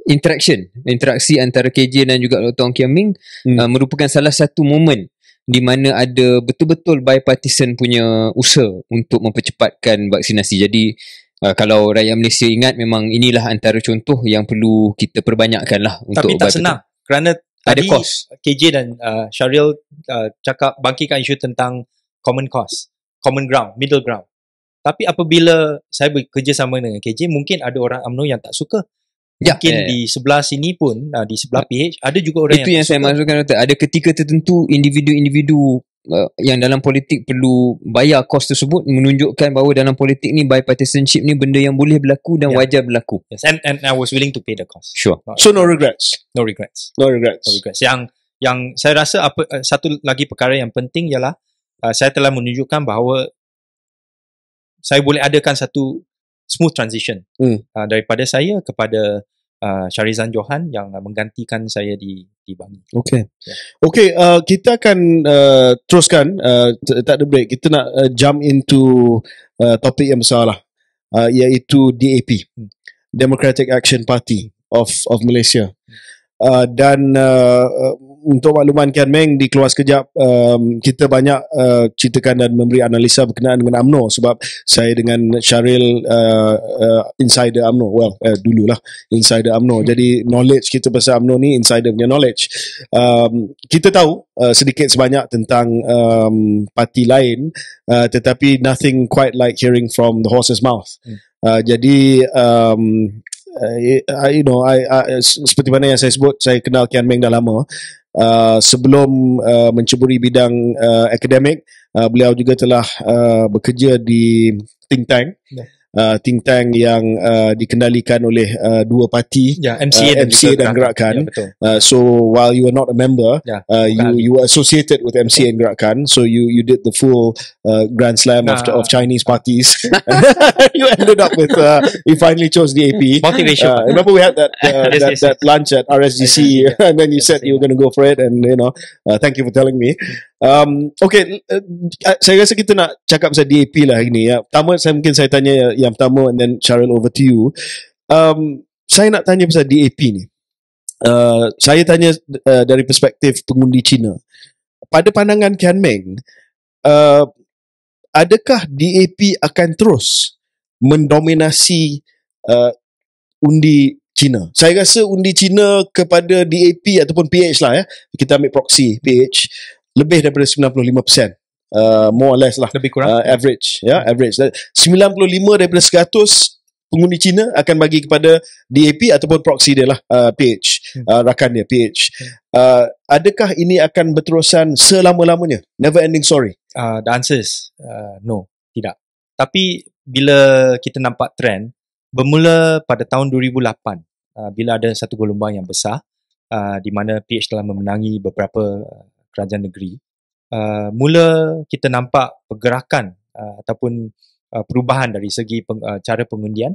interaksi antara KJ dan juga Dr. Ong Kian Meng merupakan salah satu momen di mana ada betul-betul bipartisan punya usaha untuk mempercepatkan vaksinasi. Jadi kalau rakyat Malaysia ingat, memang inilah antara contoh yang perlu kita perbanyakkan lah. Tapi tak senang, kerana ada tadi kos. KJ dan Syaril cakap bangkitkan isu tentang common cause, common ground, middle ground. Tapi apabila saya bekerjasama dengan KJ, mungkin ada orang UMNO yang tak suka. Mungkin di sebelah sini pun, di sebelah PH, ada juga orang itu yang saya maksudkan, Dr. Ada ketika tertentu individu-individu yang dalam politik perlu bayar kos tersebut, menunjukkan bahawa dalam politik ni bipartisanship ni benda yang boleh berlaku dan wajar berlaku. Yes, and I was willing to pay the cost. Sure. So no regrets. No regrets. Yang saya rasa satu lagi perkara yang penting ialah saya telah menunjukkan bahawa saya boleh adakan satu smooth transition daripada saya kepada Syarizan Johan yang menggantikan saya di Bangi. Okay, kita akan teruskan, tak ada break. Kita nak jump into topik yang besar lah, iaitu DAP, Democratic Action Party of Malaysia. Dan untuk makluman Kian Meng, di Keluar Sekejap kita banyak ceritakan dan memberi analisa berkenaan dengan UMNO, sebab saya dengan Syaril insider UMNO, dululah insider UMNO, jadi knowledge kita pasal UMNO ni insider punya knowledge. Kita tahu sedikit sebanyak tentang parti lain, tetapi nothing quite like hearing from the horse's mouth. Jadi seperti mana yang saya sebut, saya kenal Kian Meng dah lama. Sebelum menceburi bidang akademik, beliau juga telah bekerja di think tank. Think tank yang dikendalikan oleh dua parti, MCA dan Gerakan. So while you were not a member, you were associated with MCA and Gerakan, so you did the full Grand Slam of Chinese parties. You ended up with you finally chose the AP. Multiracial. Remember we had that lunch at RSGC, and then you said you were going to go for it, and thank you for telling me. Okay, saya rasa kita nak cakap pasal DAP lah hari ni. Pertama, saya tanya yang pertama, and then Syaril, over to you. Saya nak tanya pasal DAP ni. Saya tanya dari perspektif pengundi Cina. Pada pandangan Kian Meng, adakah DAP akan terus mendominasi undi Cina? Saya rasa undi Cina kepada DAP ataupun PH lah, kita ambil proxy PH, lebih daripada 95%, more or less lah, lebih kurang, average, average 95 daripada 100 pengundi Cina akan bagi kepada DAP ataupun proxy dia lah, PH, rakan dia PH. Adakah ini akan berterusan selama-lamanya, never ending story? The answer is no, tidak. Tapi bila kita nampak trend, bermula pada tahun 2008, bila ada satu gelombang yang besar, di mana PH telah memenangi beberapa kerajaan negeri, mula kita nampak pergerakan ataupun perubahan dari segi cara pengundian,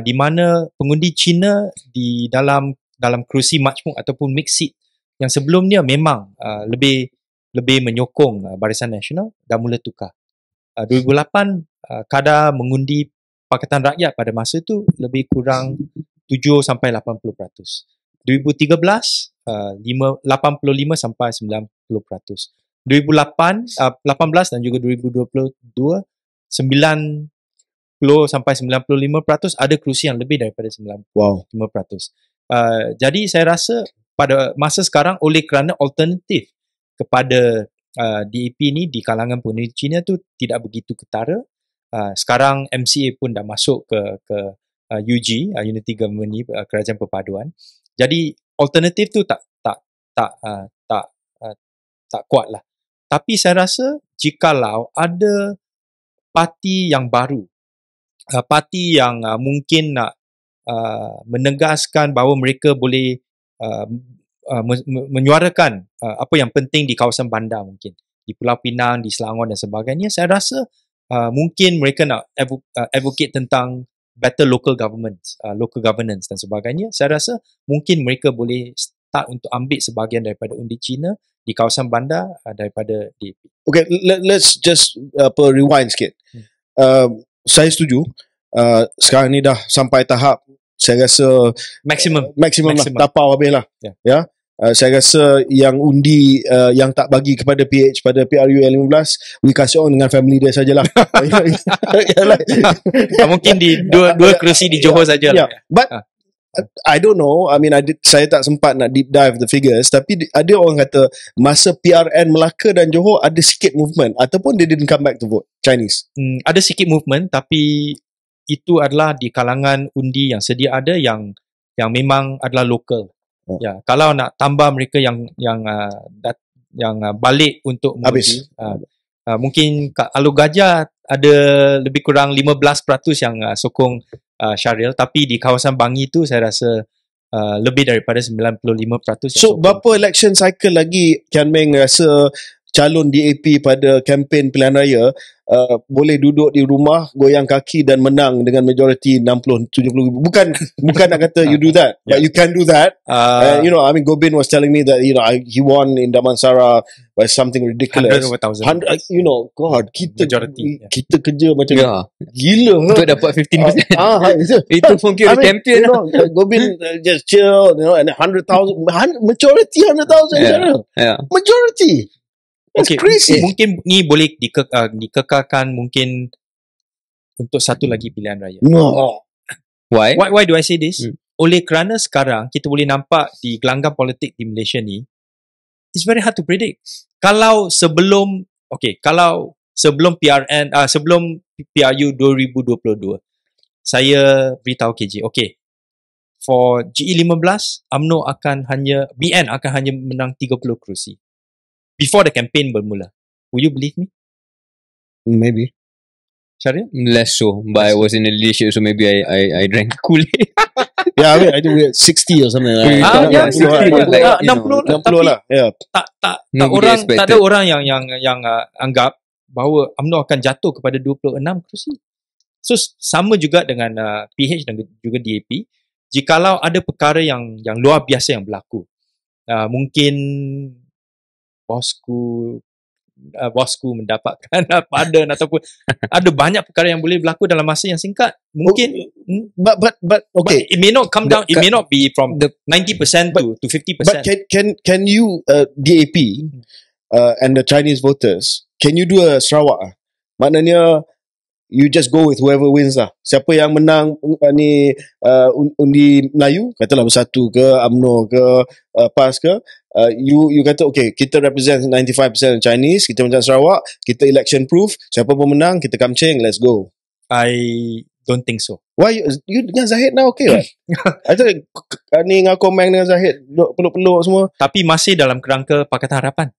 di mana pengundi Cina di dalam kerusi majmuk ataupun mixed seat yang sebelumnya memang lebih menyokong Barisan Nasional, dah mula tukar. 2008 kadar mengundi Pakatan Rakyat pada masa itu lebih kurang 7 sampai 80%. 2013 85 sampai 90%. 2018 dan juga 2022 90 sampai 95%, ada kerusi yang lebih daripada 95%. Jadi saya rasa pada masa sekarang, oleh kerana alternatif kepada DAP ni di kalangan pengundi Cina tu tidak begitu ketara, sekarang MCA pun dah masuk ke UG, Unity Government ni, kerajaan perpaduan. Jadi alternatif tu tak kuat lah. Tapi saya rasa jikalau ada parti yang baru, parti yang mungkin nak menegaskan bahawa mereka boleh menyuarakan apa yang penting di kawasan bandar, mungkin di Pulau Pinang, di Selangor dan sebagainya, saya rasa mungkin mereka nak advocate tentang better local governance dan sebagainya. Saya rasa mungkin mereka boleh start untuk ambil sebahagian daripada undi Cina di kawasan bandar daripada DAP. Okay, let's just rewind sikit. Saya setuju. Sekarang ni dah sampai tahap, saya rasa maksimum lah, tapau habis lah. Ya. Saya rasa yang undi yang tak bagi kepada PH pada PRU 15, we kasih on dengan family dia sajalah. Mungkin di dua kerusi di Johor sajalah. But I don't know, saya tak sempat nak deep dive the figures, tapi ada orang kata masa PRN Melaka dan Johor ada sikit movement, ataupun they didn't come back to vote Chinese. Ada sikit movement, tapi itu adalah di kalangan undi yang sedia ada, yang memang adalah lokal. Ya, kalau nak tambah mereka yang balik untuk mengundi, mungkin kat Alor Gajah ada lebih kurang 15% yang sokong Syaril, tapi di kawasan Bangi tu saya rasa lebih daripada 95%. So berapa election cycle lagi Kian Meng rasa calon DAP pada kempen pilihan raya boleh duduk di rumah, goyang kaki dan menang dengan majoriti 60-70 ribu. Bukan nak kata you do that, but you can do that. You know, I mean, Gobin was telling me that, you know, he won in Damansara by something ridiculous. 100 over 1,000. You know, God, kita kerja macam gila. Untuk dapat 15%. Itu pun I kira mean, champion you know, Gobin just chill, you know, and 100,000 majority 100,000. Majority. It's crazy. Mungkin ni boleh dikekalkan mungkin untuk satu lagi pilihan raya. No. Why? Why do I say this? Oleh kerana sekarang kita boleh nampak di gelanggang politik di Malaysia ni, it's very hard to predict. Kalau sebelum PRN, sebelum PRU 2022, saya beritahu KJ, for GE15, BN akan hanya menang 30 kerusi. Before the campaign bermula. Will you believe me? Maybe. Syariah? Less so, but I was in a leadership, so maybe I drank Kool-Aid. Yeah, I think we had 60 or something. 60 lah. Yeah. Tak ada orang yang anggap bahawa UMNO akan jatuh kepada 26 kerusi. So sama juga dengan PH dan juga DAP. Jikalau ada perkara yang luar biasa yang berlaku, mungkin bosku mendapatkan padan ataupun ada banyak perkara yang boleh berlaku dalam masa yang singkat. Mungkin but okay. But it may not come down, it may not be from the 90% to 50%. But can you DAP and the Chinese voters, can you do a Sarawak? Maknanya you just go with whoever wins lah. Siapa yang menang ni undi Melayu, katalah Bersatu ke, UMNO ke, PAS ke, you kata okay, kita represent 95% Chinese, kita macam Sarawak, kita election proof, siapa pun menang, kita kamcing, let's go. I don't think so. Why you dengan Zahid now okay right? I thought ni dengan Komeng dengan Zahid peluk-peluk semua. Tapi masih dalam kerangka Pakatan Harapan.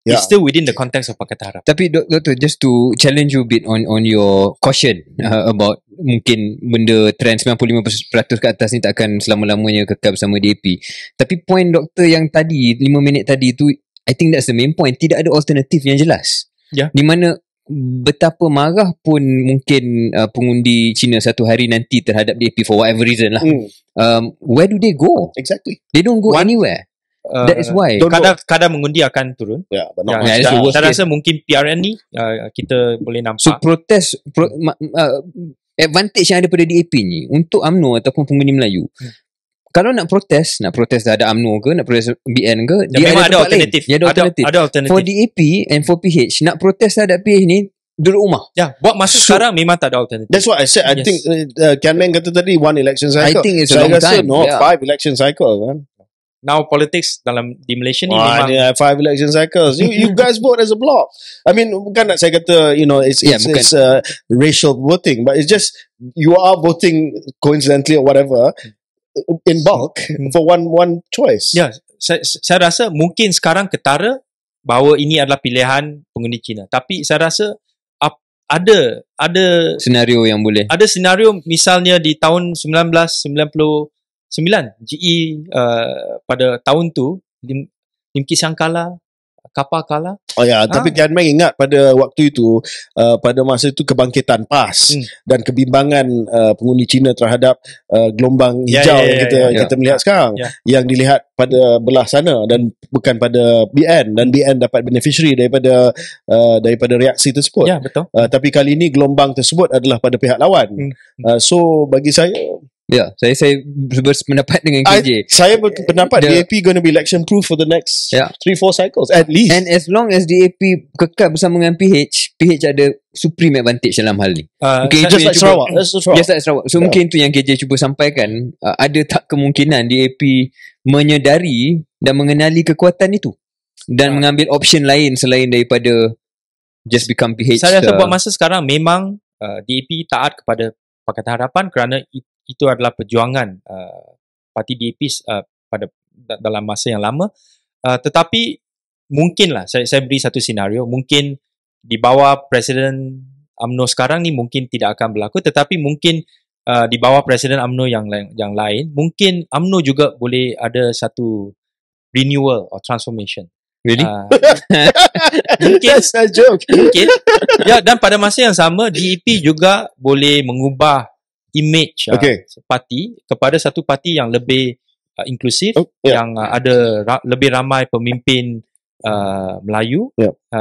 Yeah. It's still within the context of Pakatan Harapan. Tapi Doktor, just to challenge you a bit on your caution about mungkin benda trend 95% ke atas ni takkan selama-lamanya kekal bersama DAP. Tapi point Doktor yang tadi 5 minit tadi tu, I think that's the main point. Tidak ada alternatif yang jelas. Di mana betapa marah pun mungkin pengundi Cina satu hari nanti terhadap DAP for whatever reason lah. Where do they go? Exactly. They don't go anywhere. That is why kadar mengundi akan turun. Saya rasa mungkin PRN ni kita boleh nampak. So advantage yang ada pada DAP ni untuk UMNO ataupun pengundi Melayu, kalau nak protes ada UMNO ke, nak protes BN ke, dia memang ada alternatif. Ada alternatif. For DAP and for PH, nak protes terhadap PH ni duduk rumah. Buat masa sekarang memang tak ada alternatif. That's what I said. I think Ken Meng kata tadi 1 election cycle. I think it's a long time. 5 election cycle man. Now politics di Malaysia ni memang 5 election cycles. You guys vote as a block. I mean, bukan nak saya kata it's racial voting, but it's just you are voting coincidentally or whatever in bulk for one choice. Saya rasa mungkin sekarang ketara bahawa ini adalah pilihan pengundi Cina. Tapi saya rasa ada senario yang boleh. Ada senario misalnya di tahun 1999 GE pada tahun tu Lim Kisang kalah, Kapal kalah. Tapi Ken Meng ingat pada waktu itu, pada masa itu kebangkitan PAS dan kebimbangan pengundi Cina terhadap gelombang hijau yang kita melihat sekarang, yang dilihat pada belah sana dan bukan pada BN, dan BN dapat beneficiary daripada reaksi tersebut. Betul. Tapi kali ini gelombang tersebut adalah pada pihak lawan. So bagi saya saya berpendapat dengan KJ. Saya berpendapat DAP going to be election proof for the next 3-4 cycles at least. And as long as DAP kekal bersama dengan PH ada supreme advantage dalam hal ni. Just like Sarawak. So mungkin tu yang KJ cuba sampaikan, ada tak kemungkinan DAP menyedari dan mengenali kekuatan itu dan mengambil option lain selain daripada just become PH. Saya rasa buat masa sekarang memang DAP taat kepada Pakatan Harapan kerana itu adalah perjuangan parti DAP pada dalam masa yang lama. Tetapi mungkinlah saya beri satu senario, mungkin di bawah Presiden UMNO sekarang ni mungkin tidak akan berlaku, tetapi mungkin di bawah Presiden UMNO yang lain, mungkin UMNO juga boleh ada satu renewal or transformation. Really? Mungkin That's a joke. mungkin ya, dan pada masa yang sama DAP juga boleh mengubah image Okay. parti kepada satu parti yang lebih inklusif, yang ada lebih ramai pemimpin Melayu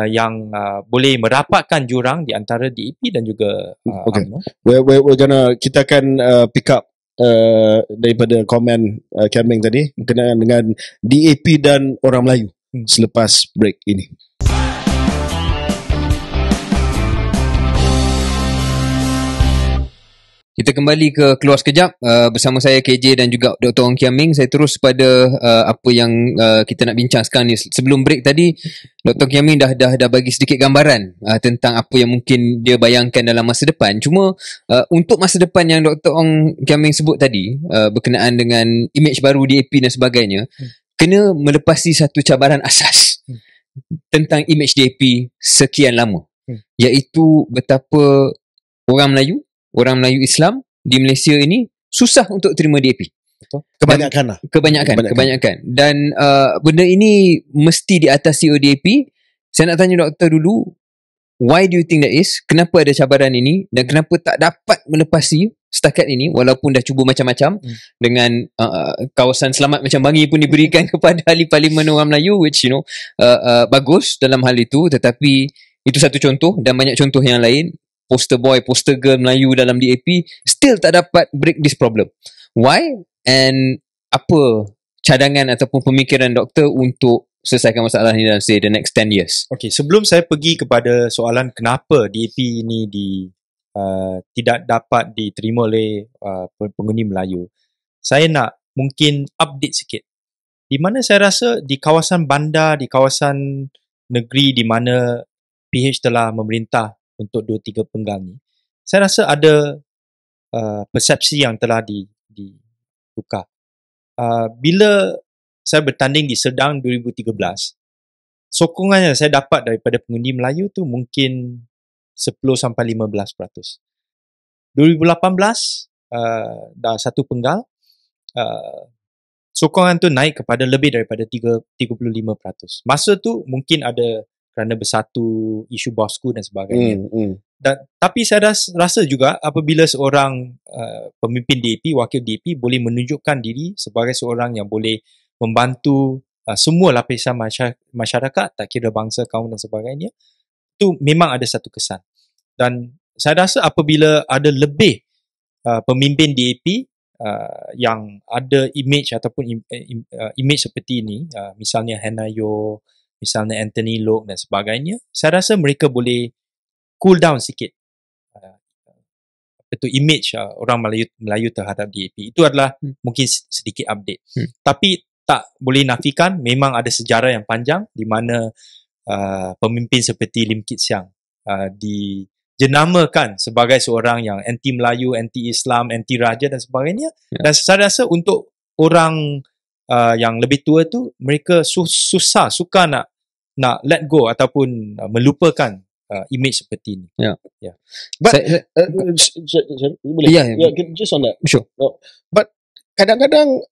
yang boleh merapatkan jurang di antara DAP dan juga Okay. UMNO. We're gonna, kita akan pick up daripada komen Kian Ming tadi berkenaan dengan DAP dan orang Melayu selepas break ini. Kita kembali ke Keluar Sekejap bersama saya KJ dan juga Dr. Ong Kian Ming. Saya terus pada apa yang kita nak bincang sekarang ni. Sebelum break tadi, Dr. Kian Ming dah bagi sedikit gambaran tentang apa yang mungkin dia bayangkan dalam masa depan. Cuma untuk masa depan yang Dr. Ong Kian Ming sebut tadi berkenaan dengan image baru DAP dan sebagainya, kena melepasi satu cabaran asas tentang image DAP sekian lama, iaitu betapa orang Melayu Islam di Malaysia ini susah untuk terima DAP. Kebanyakan. Dan benda ini mesti diatasi oleh DAP. Saya nak tanya doktor dulu, why do you think that is? Kenapa ada cabaran ini dan kenapa tak dapat melepasi setakat ini walaupun dah cuba macam-macam dengan kawasan selamat macam Bangi pun diberikan kepada ahli parlimen orang Melayu, which bagus dalam hal itu, tetapi itu satu contoh dan banyak contoh yang lain. Poster boy, poster girl Melayu dalam DAP still tak dapat break this problem. Why? And apa cadangan ataupun pemikiran doktor untuk selesaikan masalah ini dalam say the next 10 years? Okay, sebelum saya pergi kepada soalan kenapa DAP ini tidak dapat diterima oleh pengundi Melayu, saya nak mungkin update sikit. Di mana saya rasa di kawasan bandar, di kawasan negeri di mana PH telah memerintah untuk 2-3 penggal ni, saya rasa ada persepsi yang telah ditukar. Bila saya bertanding di Serdang 2013, sokongan yang saya dapat daripada pengundi Melayu tu mungkin 10-15%. 2018 dah satu penggal, sokongan tu naik kepada lebih daripada 35%. Masa tu mungkin ada kerana bersatu isu bosku dan sebagainya. Tapi saya rasa juga apabila seorang pemimpin DAP, wakil DAP boleh menunjukkan diri sebagai seorang yang boleh membantu semua lapisan masyarakat, tak kira bangsa, kaum dan sebagainya, itu memang ada satu kesan. Dan saya rasa apabila ada lebih pemimpin DAP yang ada image ataupun image seperti ini, misalnya Hanayo, misalnya Anthony Loke dan sebagainya, saya rasa mereka boleh cool down sikit itu image orang Melayu terhadap DAP. Itu adalah mungkin sedikit update. Tapi tak boleh nafikan memang ada sejarah yang panjang di mana pemimpin seperti Lim Kit Siang dijenamakan sebagai seorang yang anti Melayu, anti Islam, anti Raja dan sebagainya. Dan saya rasa untuk orang yang lebih tua tu, mereka suka nak let go ataupun melupakan image seperti ini. But just on that. Sure. But kadang-kadang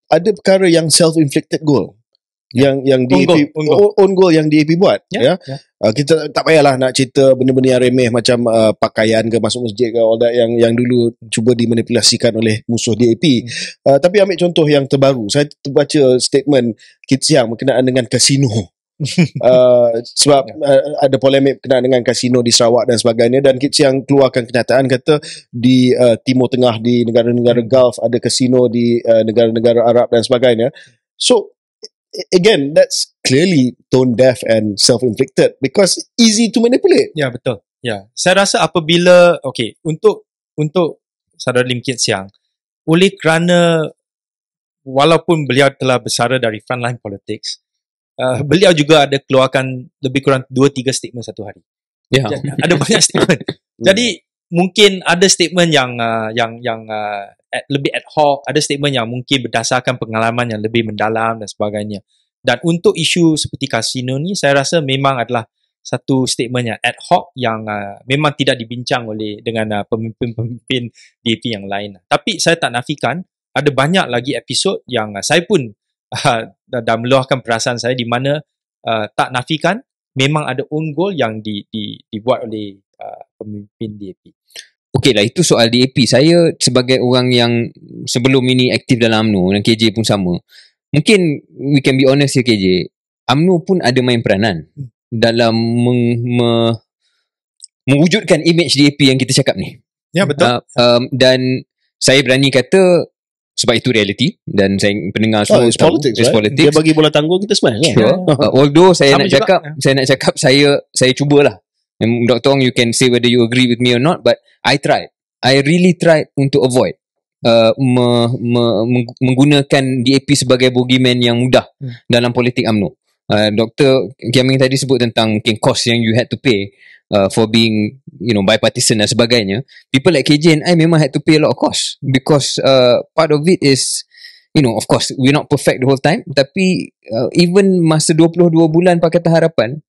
ada perkara yang self-inflicted goal. Yang DAP own goal yang DAP buat. Kita tak payahlah nak cerita benda-benda yang remeh macam pakaian ke, masuk masjid ke, all that yang dulu cuba dimanipulasikan oleh musuh DAP. Tapi ambil contoh yang terbaru, saya terbaca statement Kit Siang berkenaan dengan kasino. Sebab ada polemik berkenaan dengan kasino di Sarawak dan sebagainya, dan Kit Siang keluarkan kenyataan kata di Timur Tengah, di negara-negara Gulf ada kasino, di negara-negara Arab dan sebagainya. So again, that's clearly tone deaf and self-inflicted because easy to manipulate. Ya, betul. Ya, saya rasa apabila untuk saudara Lim Kit Siang, oleh kerana walaupun beliau telah bersara dari frontline politics, beliau juga ada keluarkan lebih kurang 2-3 statement satu hari. Ada banyak statement. Jadi mungkin ada statement yang lebih ad hoc, ada statement yang mungkin berdasarkan pengalaman yang lebih mendalam dan sebagainya. Dan untuk isu seperti kasino ni, saya rasa memang adalah satu statement yang ad hoc yang memang tidak dibincang dengan pemimpin-pemimpin DAP yang lain. Tapi saya tak nafikan ada banyak lagi episod yang saya pun dan meluahkan perasaan saya di mana tak nafikan memang ada own goal yang dibuat oleh pemimpin DAP. Okey lah, itu soal DAP. Saya sebagai orang yang sebelum ini aktif dalam UMNO dan KJ pun sama. Mungkin we can be honest here KJ. UMNO pun ada main peranan dalam mewujudkan image DAP yang kita cakap ni. Ya, betul. Dan saya berani kata sebab itu reality dan saya pendengar semua It's politics, it's right? politics. Dia bagi bola tanggung, kita smash lah. Sure. Although saya Sama nak juga, cakap saya cubalah. Dr. Ong, you can say whether you agree with me or not, but I really tried untuk avoid menggunakan DAP sebagai bogeyman yang mudah dalam politik UMNO. Dr. Kiaming tadi sebut tentang mungkin cost yang you had to pay for being bipartisan dan sebagainya. People like KJ and I memang had to pay a lot of cost because part of it is of course we're not perfect the whole time, tapi even masa 22 bulan Pakatan Harapan,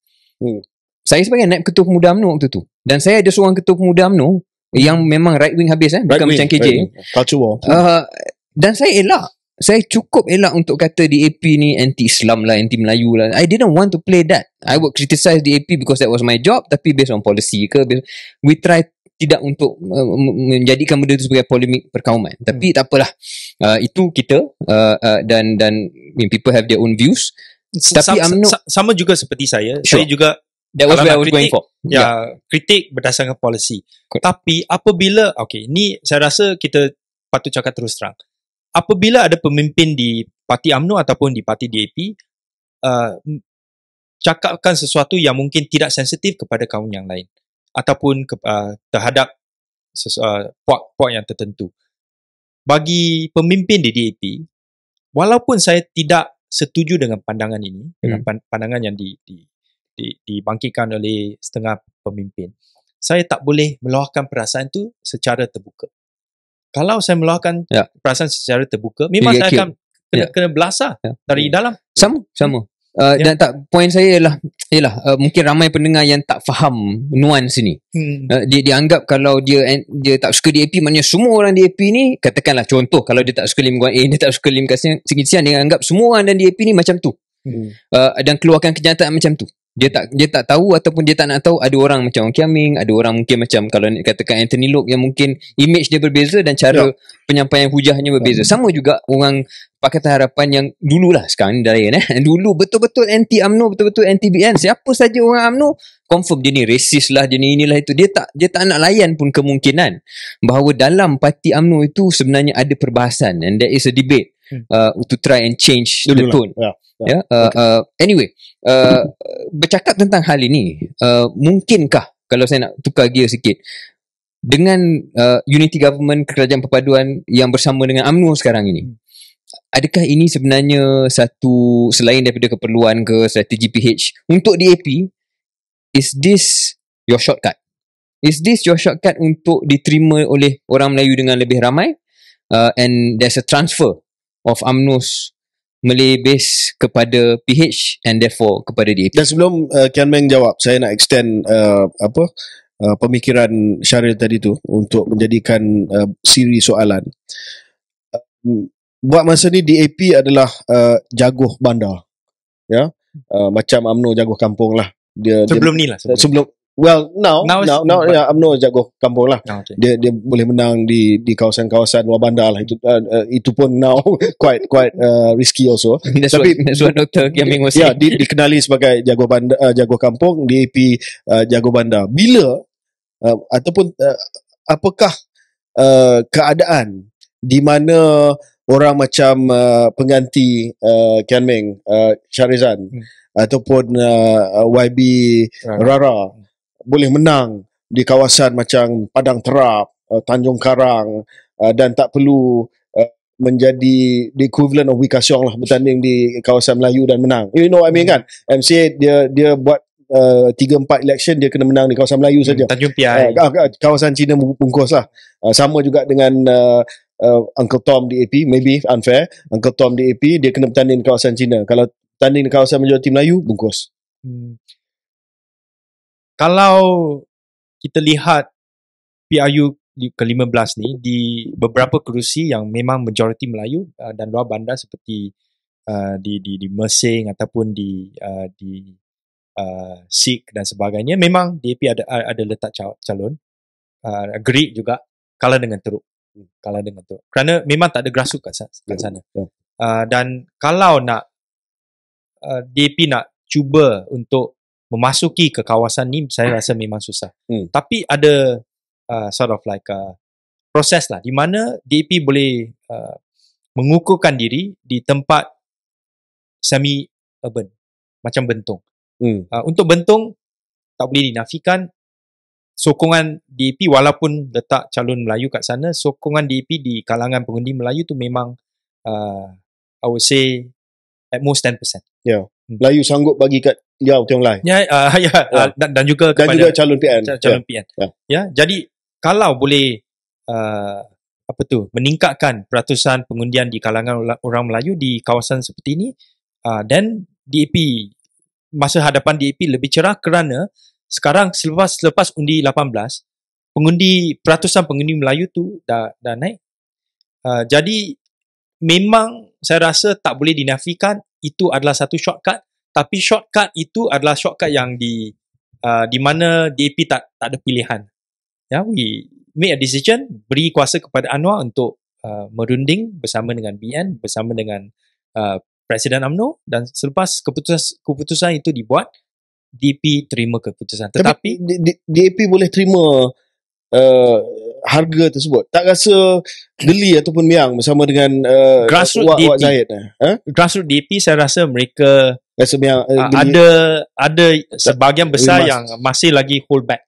saya sebagai naib ketua pemuda UMNO waktu tu, dan saya ada seorang ketua pemuda UMNO yang memang right wing habis, bukan macam KJ. Culture war. Dan saya cukup elak untuk kata DAP ni anti-Islam lah, anti-Melayu lah. I didn't want to play that. I would criticize DAP because that was my job, tapi based on policy we try tidak untuk menjadikan benda itu sebagai polemik perkauman. Tapi tak apalah. Itu kita dan people have their own views. Tapi sama juga seperti saya. Sure. Saya juga that was where I was going for. Kritik berdasarkan policy. Tapi apabila ni saya rasa kita patut cakap terus terang. Apabila ada pemimpin di parti UMNO ataupun di parti DAP cakapkan sesuatu yang mungkin tidak sensitif kepada kaum yang lain ataupun terhadap puak-puak yang tertentu, bagi pemimpin di DAP, walaupun saya tidak setuju dengan pandangan ini, dengan pandangan yang dibangkitkan oleh setengah pemimpin, saya tak boleh meluahkan perasaan itu secara terbuka. Kalau saya meluahkan perasaan secara terbuka, memang saya akan kena belasah dari dalam. Sama. Dan poin saya ialah mungkin ramai pendengar yang tak faham nuans ni. Dia anggap kalau dia tak suka DAP, maknanya semua orang DAP ni, katakanlah contoh, kalau dia tak suka Lim Guan dia tak suka Lim Kasian, dia anggap semua orang dan DAP ni macam tu. Dan keluarkan kenyataan macam tu. Dia tak tahu ataupun dia tak nak tahu ada orang macam Ong Kiaming, ada orang mungkin macam kalau katakan Anthony Loke yang mungkin image dia berbeza dan cara penyampaian hujahnya berbeza. Sama juga orang Pakatan Harapan yang dululah, sekarang ni dah lain dulu betul-betul anti UMNO, betul-betul anti BN. Siapa saja orang UMNO confirm dia ni racist lah, dia ni inilah itu. Dia tak nak layan pun kemungkinan bahawa dalam parti UMNO itu sebenarnya ada perbahasan, and there is a debate to try and change the tone. Anyway, bercakap tentang hal ini, mungkinkah kalau saya nak tukar gear sikit, dengan unity government, kerajaan perpaduan yang bersama dengan UMNO sekarang ini, adakah ini sebenarnya satu, selain daripada keperluan ke strategi PH untuk DAP, is this your shortcut? Is this your shortcut untuk diterima oleh orang Melayu dengan lebih ramai, and there's a transfer of UMNO's Malay base kepada PH and therefore kepada DAP? Dan sebelum Kian Meng jawab, saya nak extend pemikiran Syaril tadi tu untuk menjadikan siri soalan. Buat masa ni DAP adalah jaguh bandar, macam UMNO jaguh kampung lah. Sebelum ni lah. Now UMNO jaguh kampung lah. Dia boleh menang di kawasan-kawasan luar bandar lah. Itu pun now quite risky also. That's what Dr. Kiaming was saying. Dikenali sebagai jaguh bandar, jaguh kampung, DAP jaguh bandar. Bila ataupun apakah keadaan di mana orang macam pengganti Kian Meng, Syarizan ataupun YB Rara boleh menang di kawasan macam Padang Terap, Tanjung Karang, dan tak perlu menjadi the equivalent of Wee Ka Siong lah, bertanding di kawasan Melayu dan menang. You know what I mean kan? MCA dia buat 3-4 election dia kena menang di kawasan Melayu saja. Tanjung Piai. Kawasan Cina bungkus lah. Sama juga dengan Uncle Tom DAP, maybe unfair. Uncle Tom DAP dia kena bertanding di kawasan Cina. Kalau bertanding di kawasan majoriti Melayu, bungkus. Kalau kita lihat PRU ke-15 ni, di beberapa kerusi yang memang majoriti Melayu dan luar bandar seperti di Mersing ataupun di SIK dan sebagainya, memang DAP ada letak calon. Gerik juga kalah dengan teruk. Kerana memang tak ada grassroots kat sana. Dan kalau nak DAP nak cuba untuk memasuki ke kawasan ni, saya rasa memang susah. Tapi ada sort of like proses lah di mana DAP boleh mengukuhkan diri di tempat semi urban macam Bentong. Untuk Bentong tak boleh dinafikan sokongan DAP, walaupun letak calon Melayu kat sana, sokongan DAP di kalangan pengundi Melayu tu memang I would say at most 10%. Melayu sanggup bagi kat Tiong Lai. Dan juga dan juga calon PN. PN. Jadi kalau boleh meningkatkan peratusan pengundian di kalangan orang Melayu di kawasan seperti ini, then DAP, masa hadapan DAP lebih cerah, kerana sekarang selepas undi 18, peratusan pengundi Melayu tu dah naik. Jadi memang saya rasa tak boleh dinafikan itu adalah satu shortcut, tapi shortcut itu adalah shortcut yang di mana DAP tak ada pilihan. We make a decision, beri kuasa kepada Anwar untuk merunding bersama dengan BN, bersama dengan Presiden UMNO, dan selepas keputusan itu dibuat, DAP terima keputusan. Tetapi DAP boleh terima harga tersebut. Tak rasa geli ataupun miang bersama dengan grassroots Wak Zahid. Grassroots DAP, saya rasa mereka rasa miang, ada sebahagian besar yang masih lagi hold back.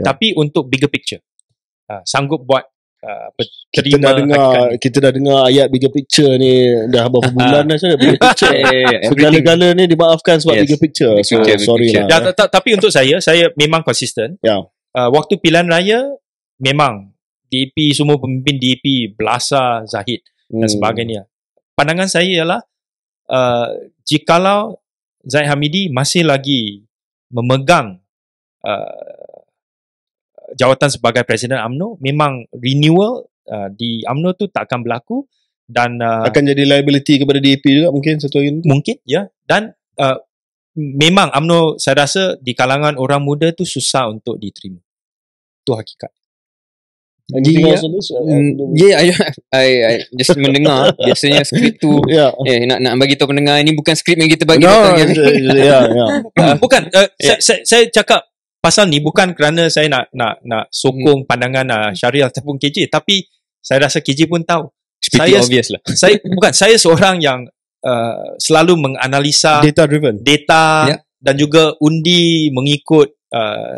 Tapi untuk bigger picture, sanggup buat terima kita dah dengar ayat bigger picture ni dah berapa bulan dah saya bigger picture. Segala-gala ni dimaafkan sebab bigger picture. Sorry lah. Tapi untuk saya memang konsisten. Waktu pilihan raya memang DAP, semua pemimpin DAP belasah Zahid dan sebagainya. Pandangan saya ialah jikalau Zahid Hamidi masih lagi memegang jawatan sebagai Presiden UMNO, memang renewal di UMNO tu tak akan berlaku, dan akan jadi liability kepada DAP juga mungkin satu hari nanti. Mungkin, dan memang UMNO, saya rasa di kalangan orang muda tu susah untuk diterima. Itu hakikat. I just mendengar biasanya skrip tu nak bagi tahu pendengar, ini bukan skrip yang kita bagi bukan. Saya cakap pasal ni bukan kerana saya nak sokong pandangan Syariah ataupun KJ, tapi saya rasa KJ pun tahu. Obvious lah. Saya seorang yang selalu menganalisa data dan juga undi mengikut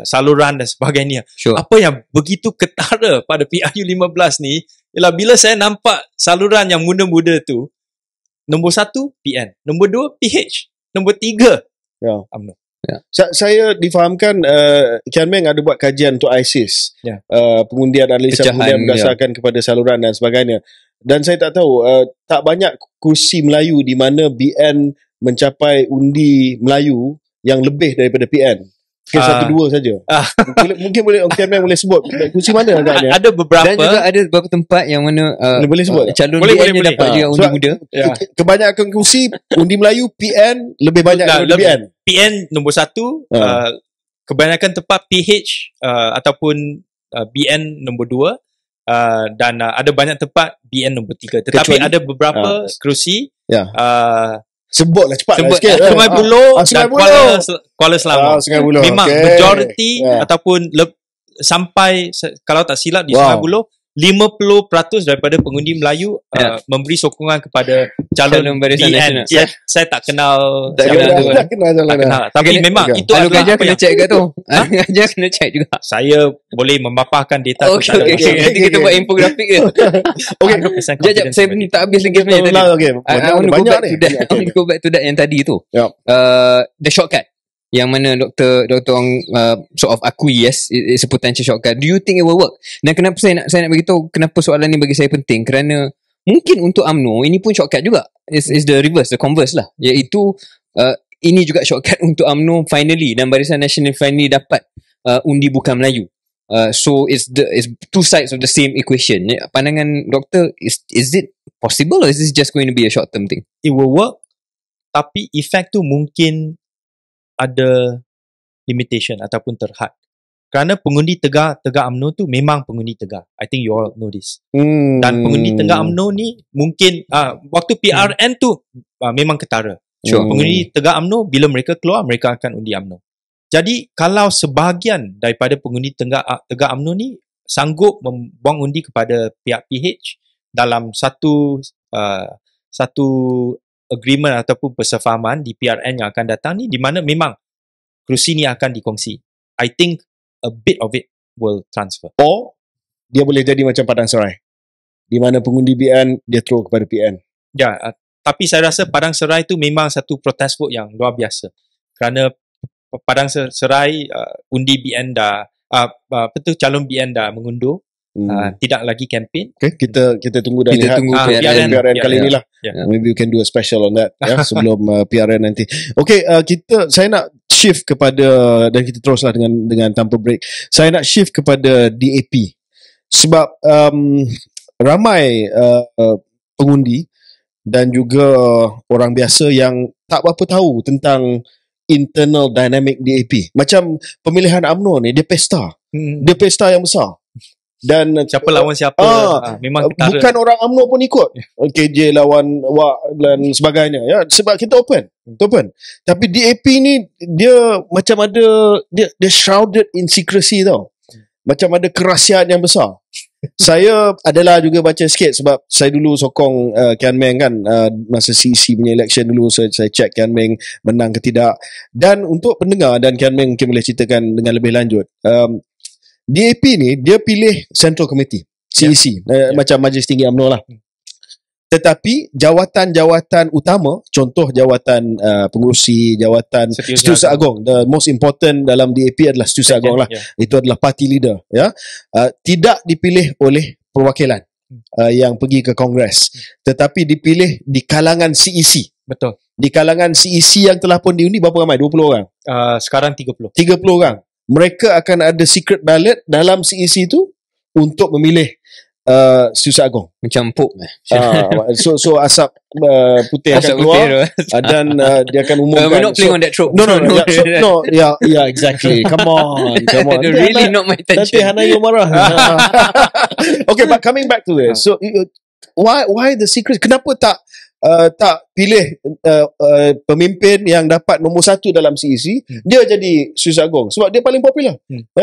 saluran dan sebagainya. Apa yang begitu ketara pada PRU 15 ni ialah bila saya nampak saluran yang muda-muda tu, nombor 1 PN, nombor 2 PH, nombor 3 UMNO. Saya difahamkan Kian Meng ada buat kajian untuk ISIS, pengundian, analisa pengundian berdasarkan kepada saluran dan sebagainya, dan saya tak tahu tak banyak kursi Melayu di mana BN mencapai undi Melayu yang lebih daripada PN. Mungkin 1-2 saja. Mungkin boleh Kian Meng boleh sebut kursi mana agaknya. Ada beberapa, dan juga ada beberapa tempat yang mana boleh sebut calon boleh dapat juga undi muda. Kebanyakan kursi undi Melayu PN lebih banyak daripada BN. PN nombor 1, kebanyakan tempat PH ataupun BN nombor 2, dan ada banyak tempat BN nombor 3. Tetapi ada beberapa kerusi sebutlah cepat sikit. Sungai Buloh dan Kuala Selangor. Memang majoriti ataupun sampai, kalau tak silap di Sungai Buloh, 50% daripada pengundi Melayu memberi sokongan kepada calon BN. Saya tak kenal. Tak kenal. Tapi memang itu adalah Gajah kena check kat tu. Gajah kena check juga. Saya boleh memaparkan data tu. Nanti kita buat infografik ke. Sekejap, saya ni tak habis lagi sebenarnya tadi. I want to go back to that yang tadi tu. The shortcut yang mana Dr. Ong sort of akui, yes, it's a potential shortcut. Do you think it will work? Dan kenapa saya nak beritahu kenapa soalan ni bagi saya penting, kerana mungkin untuk UMNO ini pun shortcut juga. It's the reverse, the converse lah, iaitu ini juga shortcut untuk UMNO finally, dan Barisan Nasional finally dapat undi bukan Melayu. So it's two sides of the same equation. Pandangan doktor, is it possible, or is this just going to be a short term thing? It will work, tapi efek tu mungkin ada limitation ataupun terhad. Kerana pengundi Tegak UMNO tu memang pengundi Tegak. I think you all know this. Dan pengundi Tegak UMNO ni mungkin waktu PRN tu memang ketara. Sure. Pengundi Tegak UMNO bila mereka keluar, mereka akan undi UMNO. Jadi kalau sebahagian daripada pengundi Tegak UMNO ni sanggup membuang undi kepada pihak PH dalam satu agreement ataupun persefahaman di PRN yang akan datang ni, di mana memang kerusi ni akan dikongsi, I think a bit of it will transfer. Or dia boleh jadi macam Padang Serai, di mana pengundi BN dia throw kepada PN. Ya, tapi saya rasa Padang Serai tu memang satu protest vote yang luar biasa. Kerana Padang Serai undi BN dah calon BN dah mengundur, tidak lagi kempen. Okay, kita tunggu dan lihat tunggu PRN kali ni lah. Maybe we can do a special on that sebelum PRN nanti. Okay, saya nak shift kepada, dan kita teruslah dengan tanpa break. Saya nak shift kepada DAP sebab ramai pengundi dan juga orang biasa yang tak berapa tahu tentang internal dynamic DAP. Macam pemilihan UMNO ni, dia pesta. Dia pesta yang besar. Dan siapa lawan siapa, memang ketara. Bukan orang UMNO pun ikut. KJ lawan Wak dan sebagainya, ya, sebab kita open. Tapi DAP ni dia macam ada, dia shrouded in secrecy tau. Macam ada kerahsiaan yang besar. Saya adalah juga baca sikit sebab saya dulu sokong Kian Meng kan, masa CEC punya election dulu saya check Kian Meng menang ke tidak. Dan untuk pendengar, dan Kian Meng mungkin boleh ceritakan dengan lebih lanjut, DAP ni dia pilih Central Committee CEC, macam Majlis Tinggi UMNO lah. Tetapi jawatan-jawatan utama, contoh jawatan pengurusi, jawatan Setiausaha Agong, the most important dalam DAP adalah Setiausaha Agong lah. Itu adalah party leader, ya. Tidak dipilih oleh perwakilan yang pergi ke Kongres, tetapi dipilih di kalangan CEC. Betul. Di kalangan CEC yang telah pun diundi, berapa ramai? 20 orang? Sekarang 30 orang. Mereka akan ada secret ballot dalam CEC tu untuk memilih Setiausaha Agong. Macam pop so asap putih akan keluar dan dia akan umumkan. We're not playing on that trope. No, exactly. Come on. Really not my attention. Nanti Hanayo marah. Okay, but coming back to this. So why the secret? Kenapa tak pilih pemimpin yang dapat nombor 1 dalam CEC, dia jadi Setiausaha Agong sebab dia paling popular.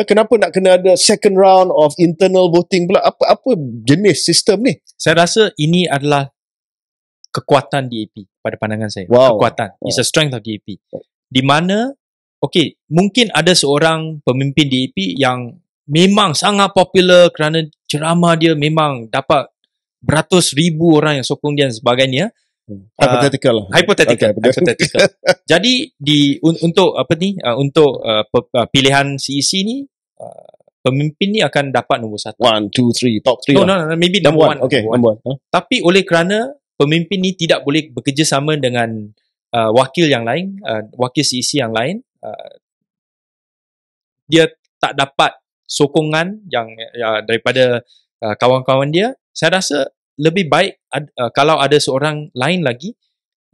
Kenapa nak kena ada second round of internal voting pula? Apa jenis sistem ni? Saya rasa ini adalah kekuatan DAP pada pandangan saya. Kekuatan. It's a strength of DAP. Di mana mungkin ada seorang pemimpin DAP yang memang sangat popular kerana ceramah dia memang dapat beratus ribu orang yang sokong dia dan sebagainya. Hypothetical. Jadi untuk pilihan CEC ni, pemimpin ni akan dapat nombor 1. 1, 2, 3, top 3. No, maybe number 1. Okay, number 1. Tapi oleh kerana pemimpin ni tidak boleh bekerjasama dengan wakil yang lain, wakil CEC yang lain, dia tak dapat sokongan yang daripada kawan-kawan dia. Saya rasa lebih baik kalau ada seorang lain lagi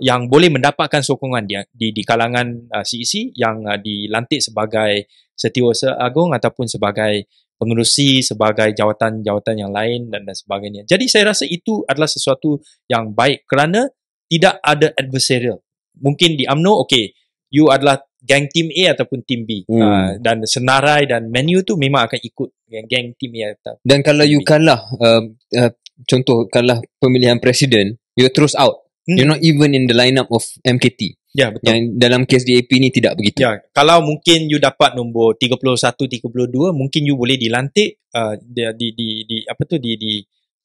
yang boleh mendapatkan sokongan dia di kalangan CEC yang dilantik sebagai Setiausaha Agong ataupun sebagai pengerusi, sebagai jawatan-jawatan yang lain dan sebagainya. Jadi saya rasa itu adalah sesuatu yang baik kerana tidak ada adversarial. Mungkin di UMNO, you adalah gang team A ataupun team B, dan senarai dan menu tu memang akan ikut gang team A. Dan kalau you kalah, contoh kalah pemilihan presiden, you terus out. You're not even in the lineup of MKT. Ya, betul. Yang dalam kes DAP ni tidak begitu. Ya, kalau mungkin you dapat nombor 31, 32, mungkin you boleh dilantik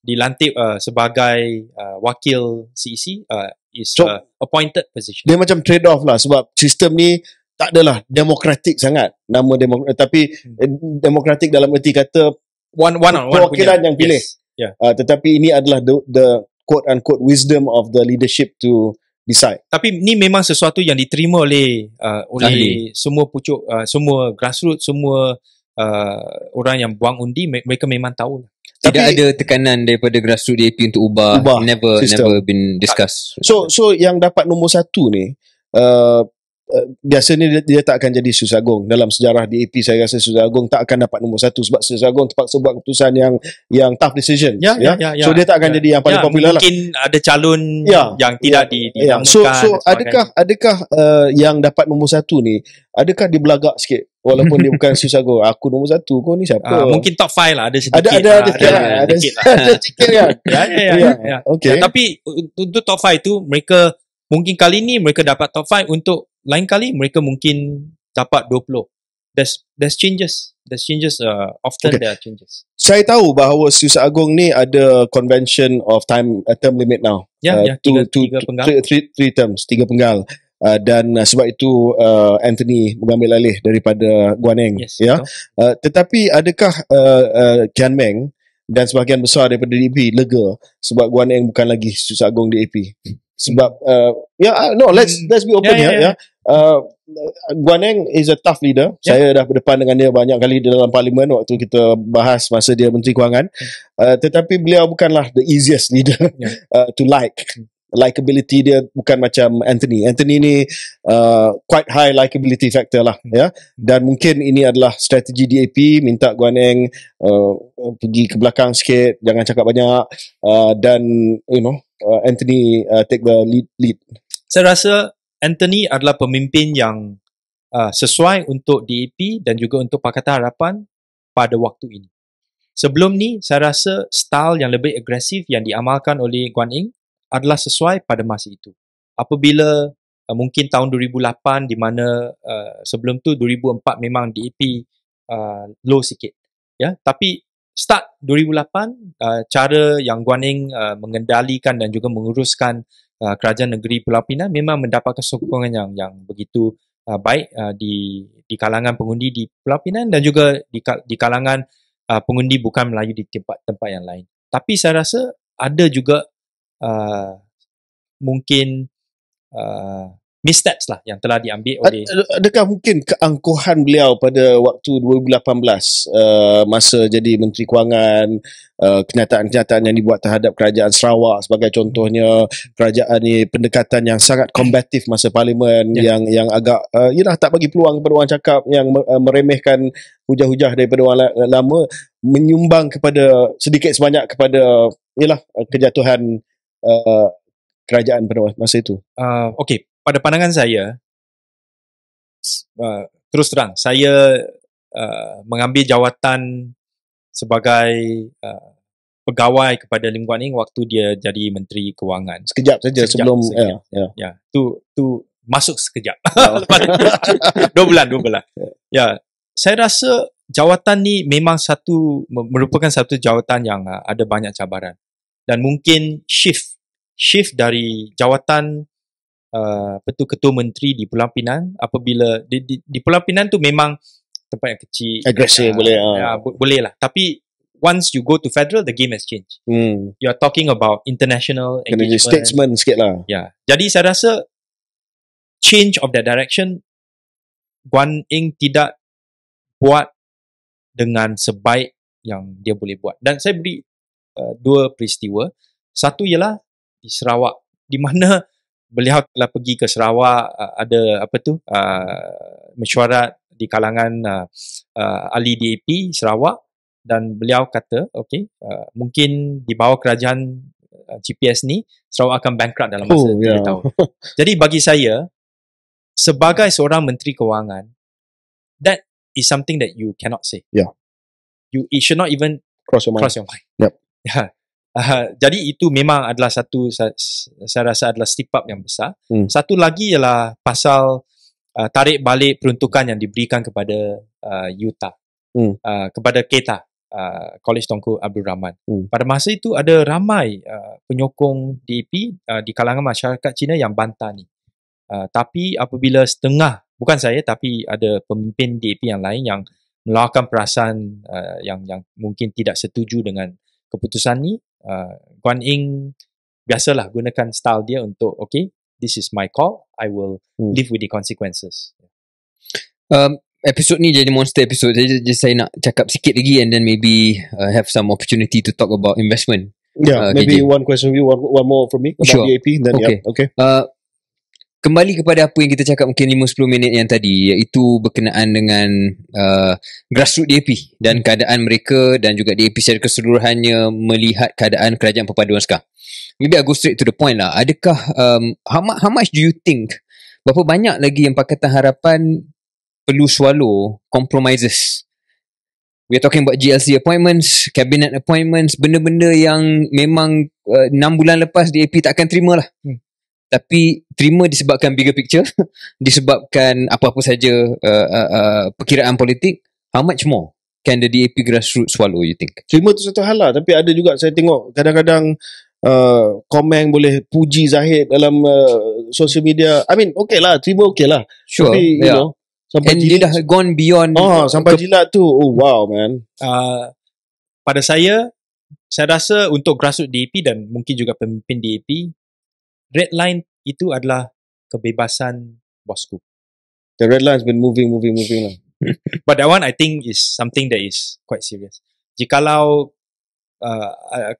dilantik sebagai wakil CEC, appointed position. Dia macam trade off lah sebab sistem ni tak adalah demokratik sangat. Nama demokratik, tapi demokratik dalam erti kata perwakilan yang pilih. Yes. Tetapi ini adalah the quote-unquote wisdom of the leadership to decide. Tapi ni memang sesuatu yang diterima oleh semua pucuk, semua grassroots, semua orang yang buang undi, mereka memang tahu. Tidak ada tekanan daripada grassroots DAP untuk ubah never been discussed. So yang dapat nombor 1 ni biasanya dia tak akan jadi Sus Agong. Dalam sejarah DAP saya rasa Sus Agong tak akan dapat nombor 1 sebab Sus Agong terpaksa buat keputusan yang tough decision. So dia tak akan jadi yang paling popular lah. Mungkin ada calon yang tidak dinamakan. So adakah yang dapat nombor 1 ni, adakah dia belagak sikit walaupun dia bukan Sus Agong? Aku nombor 1, kau ni siapa? Mungkin top 5 lah, ada sedikit. Ada sikit kan. Okay. Tapi untuk top 5 tu mereka mungkin kali ni mereka dapat top 5, untuk lain kali mereka mungkin dapat 20. There's changes. Often there are changes. Saya tahu bahawa Sus Agong ni ada convention of term limit now. Tiga penggal. 3 terms, 3 penggal. Dan sebab itu Anthony mengambil alih daripada Guan Eng. Yes, tetapi adakah Kian Meng dan sebahagian besar daripada DAP lega sebab Guan Eng bukan lagi Sus Agong DAP? Sebab let's be open here. Guan Eng is a tough leader. Saya dah berdepan dengan dia banyak kali di dalam parlimen waktu kita bahas masa dia Menteri Kewangan. Tetapi beliau bukanlah the easiest leader to like. Likeability dia bukan macam Anthony. Anthony ni quite high likability factor lah, Dan mungkin ini adalah strategi DAP, minta Guan Eng pergi ke belakang sikit, jangan cakap banyak, dan Anthony take the lead. Saya rasa Anthony adalah pemimpin yang sesuai untuk DAP dan juga untuk Pakatan Harapan pada waktu ini. Sebelum ni, saya rasa style yang lebih agresif yang diamalkan oleh Guan Eng adalah sesuai pada masa itu. Apabila mungkin tahun 2008 di mana sebelum tu 2004 memang DAP low sikit. Tapi start 2008 cara yang Guan Eng mengendalikan dan juga menguruskan kerajaan negeri Pulau Pinang memang mendapatkan sokongan yang begitu baik di kalangan pengundi di Pulau Pinang dan juga di kalangan pengundi bukan Melayu di tempat yang lain. Tapi saya rasa ada juga mungkin missteps lah yang telah diambil oleh. Adakah mungkin keangkuhan beliau pada waktu 2018 masa jadi Menteri Kewangan, kenyataan-kenyataan yang dibuat terhadap kerajaan Sarawak sebagai contohnya, kerajaan ni pendekatan yang sangat kombatif masa parlimen, yang agak tak bagi peluang kepada orang cakap, yang meremehkan hujah-hujah daripada orang lama, menyumbang kepada sedikit sebanyak kepada kejatuhan kerajaan pada masa itu. Okey, pada pandangan saya, terus terang, saya mengambil jawatan sebagai pegawai kepada Lim Guan Eng waktu dia jadi Menteri Kewangan. Sekejap saja sebelum. Tu masuk sekejap. 2 bulan. Saya rasa jawatan ni memang merupakan satu jawatan yang ada banyak cabaran. Dan mungkin shift dari jawatan ketua menteri di Pulau Pinang, apabila di Pulau Pinang tu memang tempat yang kecil, agresif, boleh lah, tapi once you go to federal, the game has changed. You are talking about international engagement, statesman sikit lah. Jadi saya rasa change of that direction Guan Eng tidak buat dengan sebaik yang dia boleh buat. Dan saya beri 2 peristiwa. Satu ialah di Sarawak, di mana beliau telah pergi ke Sarawak, ada mesyuarat di kalangan ahli DAP Sarawak, dan beliau kata mungkin di bawah kerajaan GPS ni Sarawak akan bankrupt dalam masa 3 tahun. Jadi bagi saya, sebagai seorang Menteri Kewangan, that is something that you cannot say. It should not even cross your mind. Jadi itu memang adalah satu, saya rasa adalah step up yang besar. Satu lagi ialah pasal tarik balik peruntukan yang diberikan kepada UTA, kepada KETA, College Tunku Abdul Rahman. Pada masa itu ada ramai penyokong DAP di kalangan masyarakat Cina yang bantah ni. Tapi apabila setengah, bukan saya, tapi ada pemimpin DAP yang lain yang meluahkan perasaan yang mungkin tidak setuju dengan keputusan ni, Guan Eng biasalah gunakan style dia untuk this is my call, I will live with the consequences. episod ni jadi monster episode. Saya nak cakap sikit lagi and then maybe have some opportunity to talk about investment. Yeah, maybe KJ. one question, one more from me about Sure. DAP. Then Okay. yeah, okay. Kembali kepada apa yang kita cakap mungkin 5-10 minit yang tadi, iaitu berkenaan dengan grassroots DAP dan keadaan mereka dan juga DAP secara keseluruhannya melihat keadaan kerajaan perpaduan sekarang. Maybe I go straight to the point lah. Adakah how much do you think, berapa banyak lagi yang Pakatan Harapan perlu swallow compromises? We're talking about GLC appointments, cabinet appointments, benda-benda yang memang 6 bulan lepas DAP tak akan terima lah. Tapi terima disebabkan bigger picture, disebabkan apa-apa saja perkiraan politik. How much more can the DAP grassroots swallow, you think? Terima tu satu hal lah. Tapi ada juga saya tengok kadang-kadang komen boleh puji Zahid dalam social media. I mean, okay lah, terima okay lah. Sure, Tapi, you know, sampai and dia dah gone beyond. sampai jilat tu. Oh, wow, man. Pada saya rasa untuk grassroots DAP dan mungkin juga pemimpin DAP, red line itu adalah kebebasan bosku. The red line's been moving lah. But that one I think is something that is quite serious. Jikalau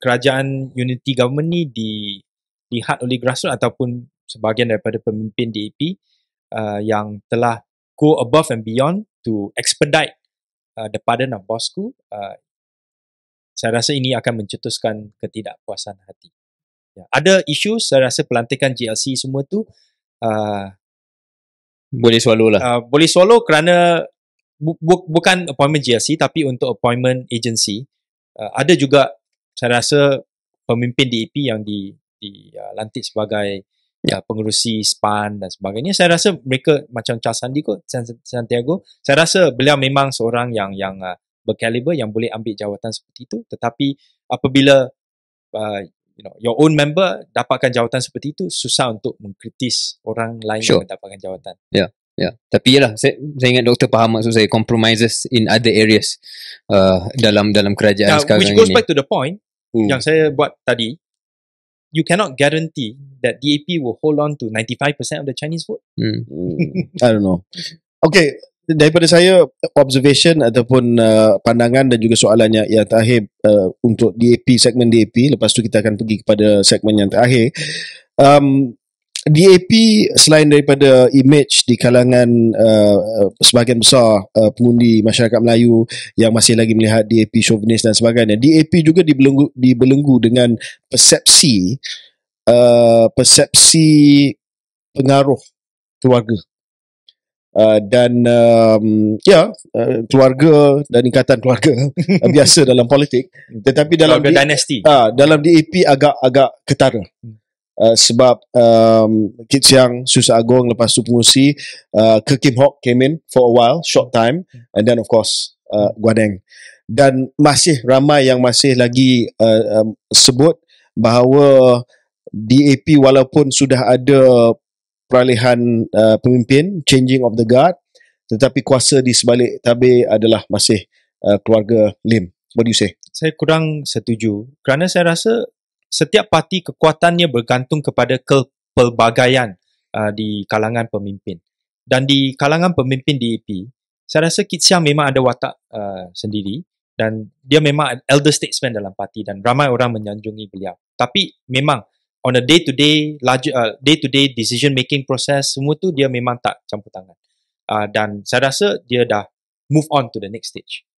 kerajaan unity government ni dilihat oleh grassroots ataupun sebahagian daripada pemimpin DAP yang telah go above and beyond to expedite the pardon of bosku, saya rasa ini akan mencetuskan ketidakpuasan hati. Ya. Ada isu, saya rasa pelantikan GLC semua tu boleh swallow lah. boleh swallow kerana bukan appointment GLC tapi untuk appointment agency. Ada juga saya rasa pemimpin DAP yang dilantik sebagai pengerusi SPAN dan sebagainya. Saya rasa mereka macam Charles Santiago, saya rasa beliau memang seorang yang berkaliber yang boleh ambil jawatan seperti itu. Tetapi apabila your own member dapatkan jawatan seperti itu, susah untuk mengkritis orang lain yang mendapatkan jawatan. Ya. Tapi yalah, saya ingat doktor faham maksud saya, compromises in other areas dalam kerajaan sekarang which goes ini. back to the point yang saya buat tadi. You cannot guarantee that DAP will hold on to 95% of the Chinese vote. I don't know. Okay, daripada saya, observation ataupun pandangan dan juga soalannya yang terakhir untuk DAP, segmen DAP. Lepas tu kita akan pergi kepada segmen yang terakhir. DAP selain daripada image di kalangan sebahagian besar pengundi masyarakat Melayu yang masih lagi melihat DAP chauvinis dan sebagainya, DAP juga dibelenggu dengan persepsi pengaruh keluarga. Keluarga dan ikatan keluarga biasa dalam politik, tetapi dalam dinasti dalam DAP agak ketara. Sebab Kit Siang, Susah Agong, lepas tu pengurusi Kim Hock came in for a while, short time, and then of course Guadeng. Dan masih ramai yang masih lagi sebut bahawa DAP walaupun sudah ada peralihan pemimpin, changing of the guard, tetapi kuasa di sebalik tabir adalah masih keluarga Lim. What do you say? Saya kurang setuju kerana saya rasa setiap parti kekuatannya bergantung kepada kepelbagaian di kalangan pemimpin. Dan di kalangan pemimpin DAP, saya rasa Kit Siang memang ada watak sendiri dan dia memang elder statesman dalam parti dan ramai orang menyanjungi beliau. Tapi memang on a day-to-day decision making process, semua tu dia memang tak campur tangan. Dan saya rasa dia dah move on to the next stage.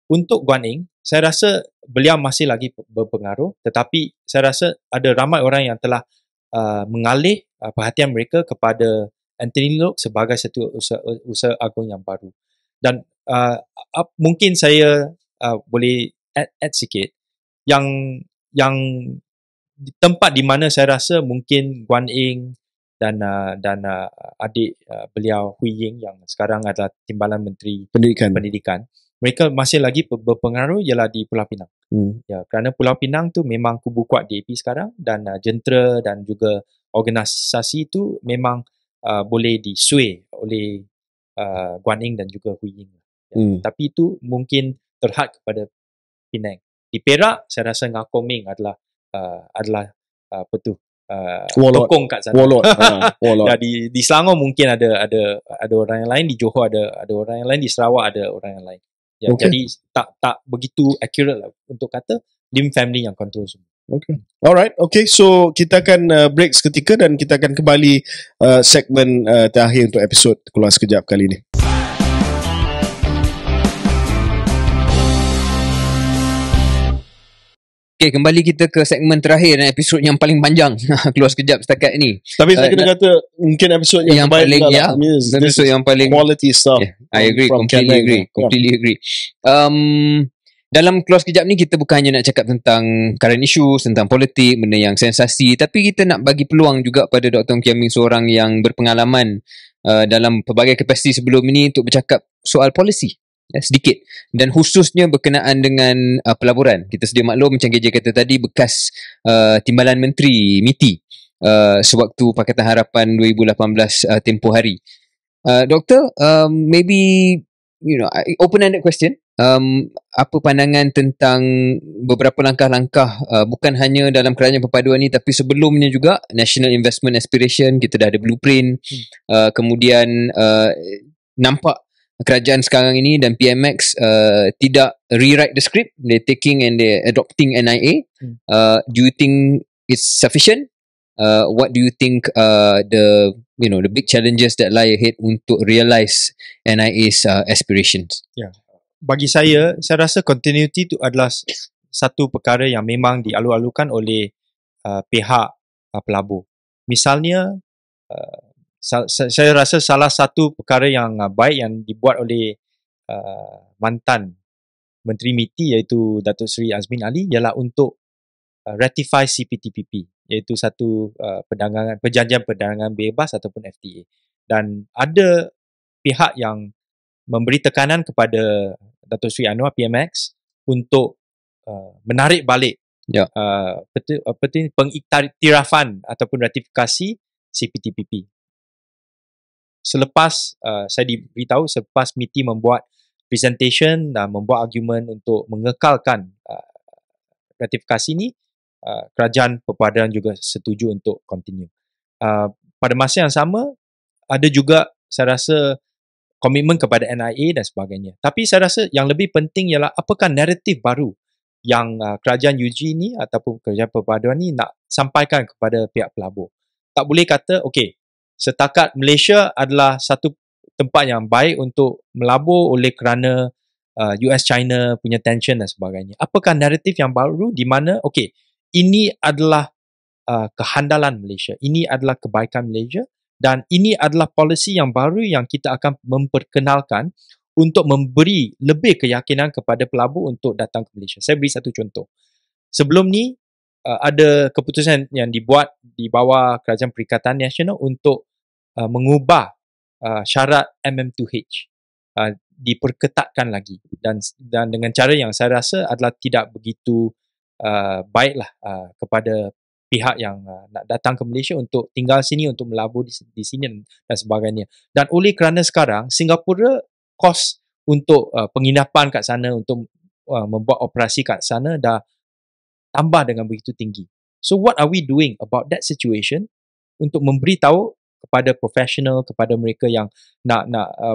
Untuk Guan Eng, saya rasa beliau masih lagi berpengaruh, tetapi saya rasa ada ramai orang yang telah mengalih perhatian mereka kepada Anthony Loke sebagai satu usaha agung yang baru. Dan mungkin saya boleh add sikit yang tempat di mana saya rasa mungkin Guan Eng dan adik beliau Hui Ying yang sekarang adalah Timbalan Menteri Pendidikan, mereka masih lagi berpengaruh ialah di Pulau Pinang. Ya, kerana Pulau Pinang tu memang kubu kuat DAP sekarang dan jentera dan juga organisasi tu memang boleh disway oleh Guan Eng dan juga Hui Ying. Ya, tapi itu mungkin terhad kepada Penang. Di Perak saya rasa Ngah Kong Meng adalah Warlord. tokong kat sana. Warlord. Ya, di Selangor mungkin ada orang yang lain, di Johor ada orang yang lain, di Sarawak ada orang yang lain. Ya, Okay. jadi tak begitu accurate lah untuk kata Lim family yang control semua. Okay. Alright. Okay. So kita akan break seketika dan kita akan kembali segmen terakhir untuk episod Keluar Sekejap kali ini. Okay, kembali kita ke segmen terakhir dan episod yang paling panjang Keluar Sekejap setakat ni. Tapi saya kena kata mungkin episod yang paling terbaik episod yang paling quality stuff. I agree, completely agree. Dalam Keluar Sekejap ni kita bukan hanya nak cakap tentang current issues, tentang politik, benda yang sensasi, tapi kita nak bagi peluang juga pada Dr. Kiam Ming, seorang yang berpengalaman dalam pelbagai kapasiti sebelum ini, untuk bercakap soal polisi sedikit, dan khususnya berkenaan dengan pelaburan. Kita sedia maklum, macam KJ kata tadi, bekas Timbalan Menteri MITI sewaktu Pakatan Harapan 2018 tempoh hari. Doktor, maybe open-ended question. Apa pandangan tentang beberapa langkah-langkah bukan hanya dalam kerajaan perpaduan ni, tapi sebelumnya juga National Investment Aspiration, kita dah ada blueprint. Kemudian nampak kerajaan sekarang ini dan PMX tidak rewrite the script, they taking and they adopting NIA. Do you think it's sufficient? What do you think the big challenges that lie ahead untuk realise NIA's aspirations? Bagi saya rasa continuity itu adalah satu perkara yang memang dialu-alukan oleh pihak pelabur. Misalnya, saya rasa salah satu perkara yang baik yang dibuat oleh mantan Menteri MITI iaitu Datuk Seri Azmin Ali ialah untuk ratify CPTPP, iaitu satu perjanjian perdagangan bebas ataupun FTA. Dan ada pihak yang memberi tekanan kepada Datuk Seri Anwar PMX untuk menarik balik pengiktirafan ataupun ratifikasi CPTPP. Selepas saya diberitahu, selepas MITI membuat presentation dan membuat argument untuk mengekalkan ratifikasi ini, kerajaan perpaduan juga setuju untuk continue. Pada masa yang sama, ada juga saya rasa komitmen kepada NIA dan sebagainya. Tapi saya rasa yang lebih penting ialah apakah naratif baru yang kerajaan UG ni ataupun kerajaan perpaduan ni nak sampaikan kepada pihak pelabur. Tak boleh kata, okey, setakat Malaysia adalah satu tempat yang baik untuk melabur oleh kerana US-China punya tension dan sebagainya. Apakah naratif yang baru di mana, okey, ini adalah kehandalan Malaysia, ini adalah kebaikan Malaysia, dan ini adalah polisi yang baru yang kita akan memperkenalkan untuk memberi lebih keyakinan kepada pelabur untuk datang ke Malaysia. Saya beri satu contoh. Sebelum ni, ada keputusan yang dibuat di bawah Kerajaan Perikatan Nasional untuk mengubah syarat MM2H, diperketatkan lagi, dan dengan cara yang saya rasa adalah tidak begitu baiklah kepada pihak yang nak datang ke Malaysia untuk tinggal sini, untuk melabur di sini dan sebagainya. Dan oleh kerana sekarang Singapura kos untuk penginapan kat sana, untuk membuat operasi kat sana dah tambah dengan begitu tinggi. So what are we doing about that situation untuk memberitahu kepada profesional, kepada mereka yang nak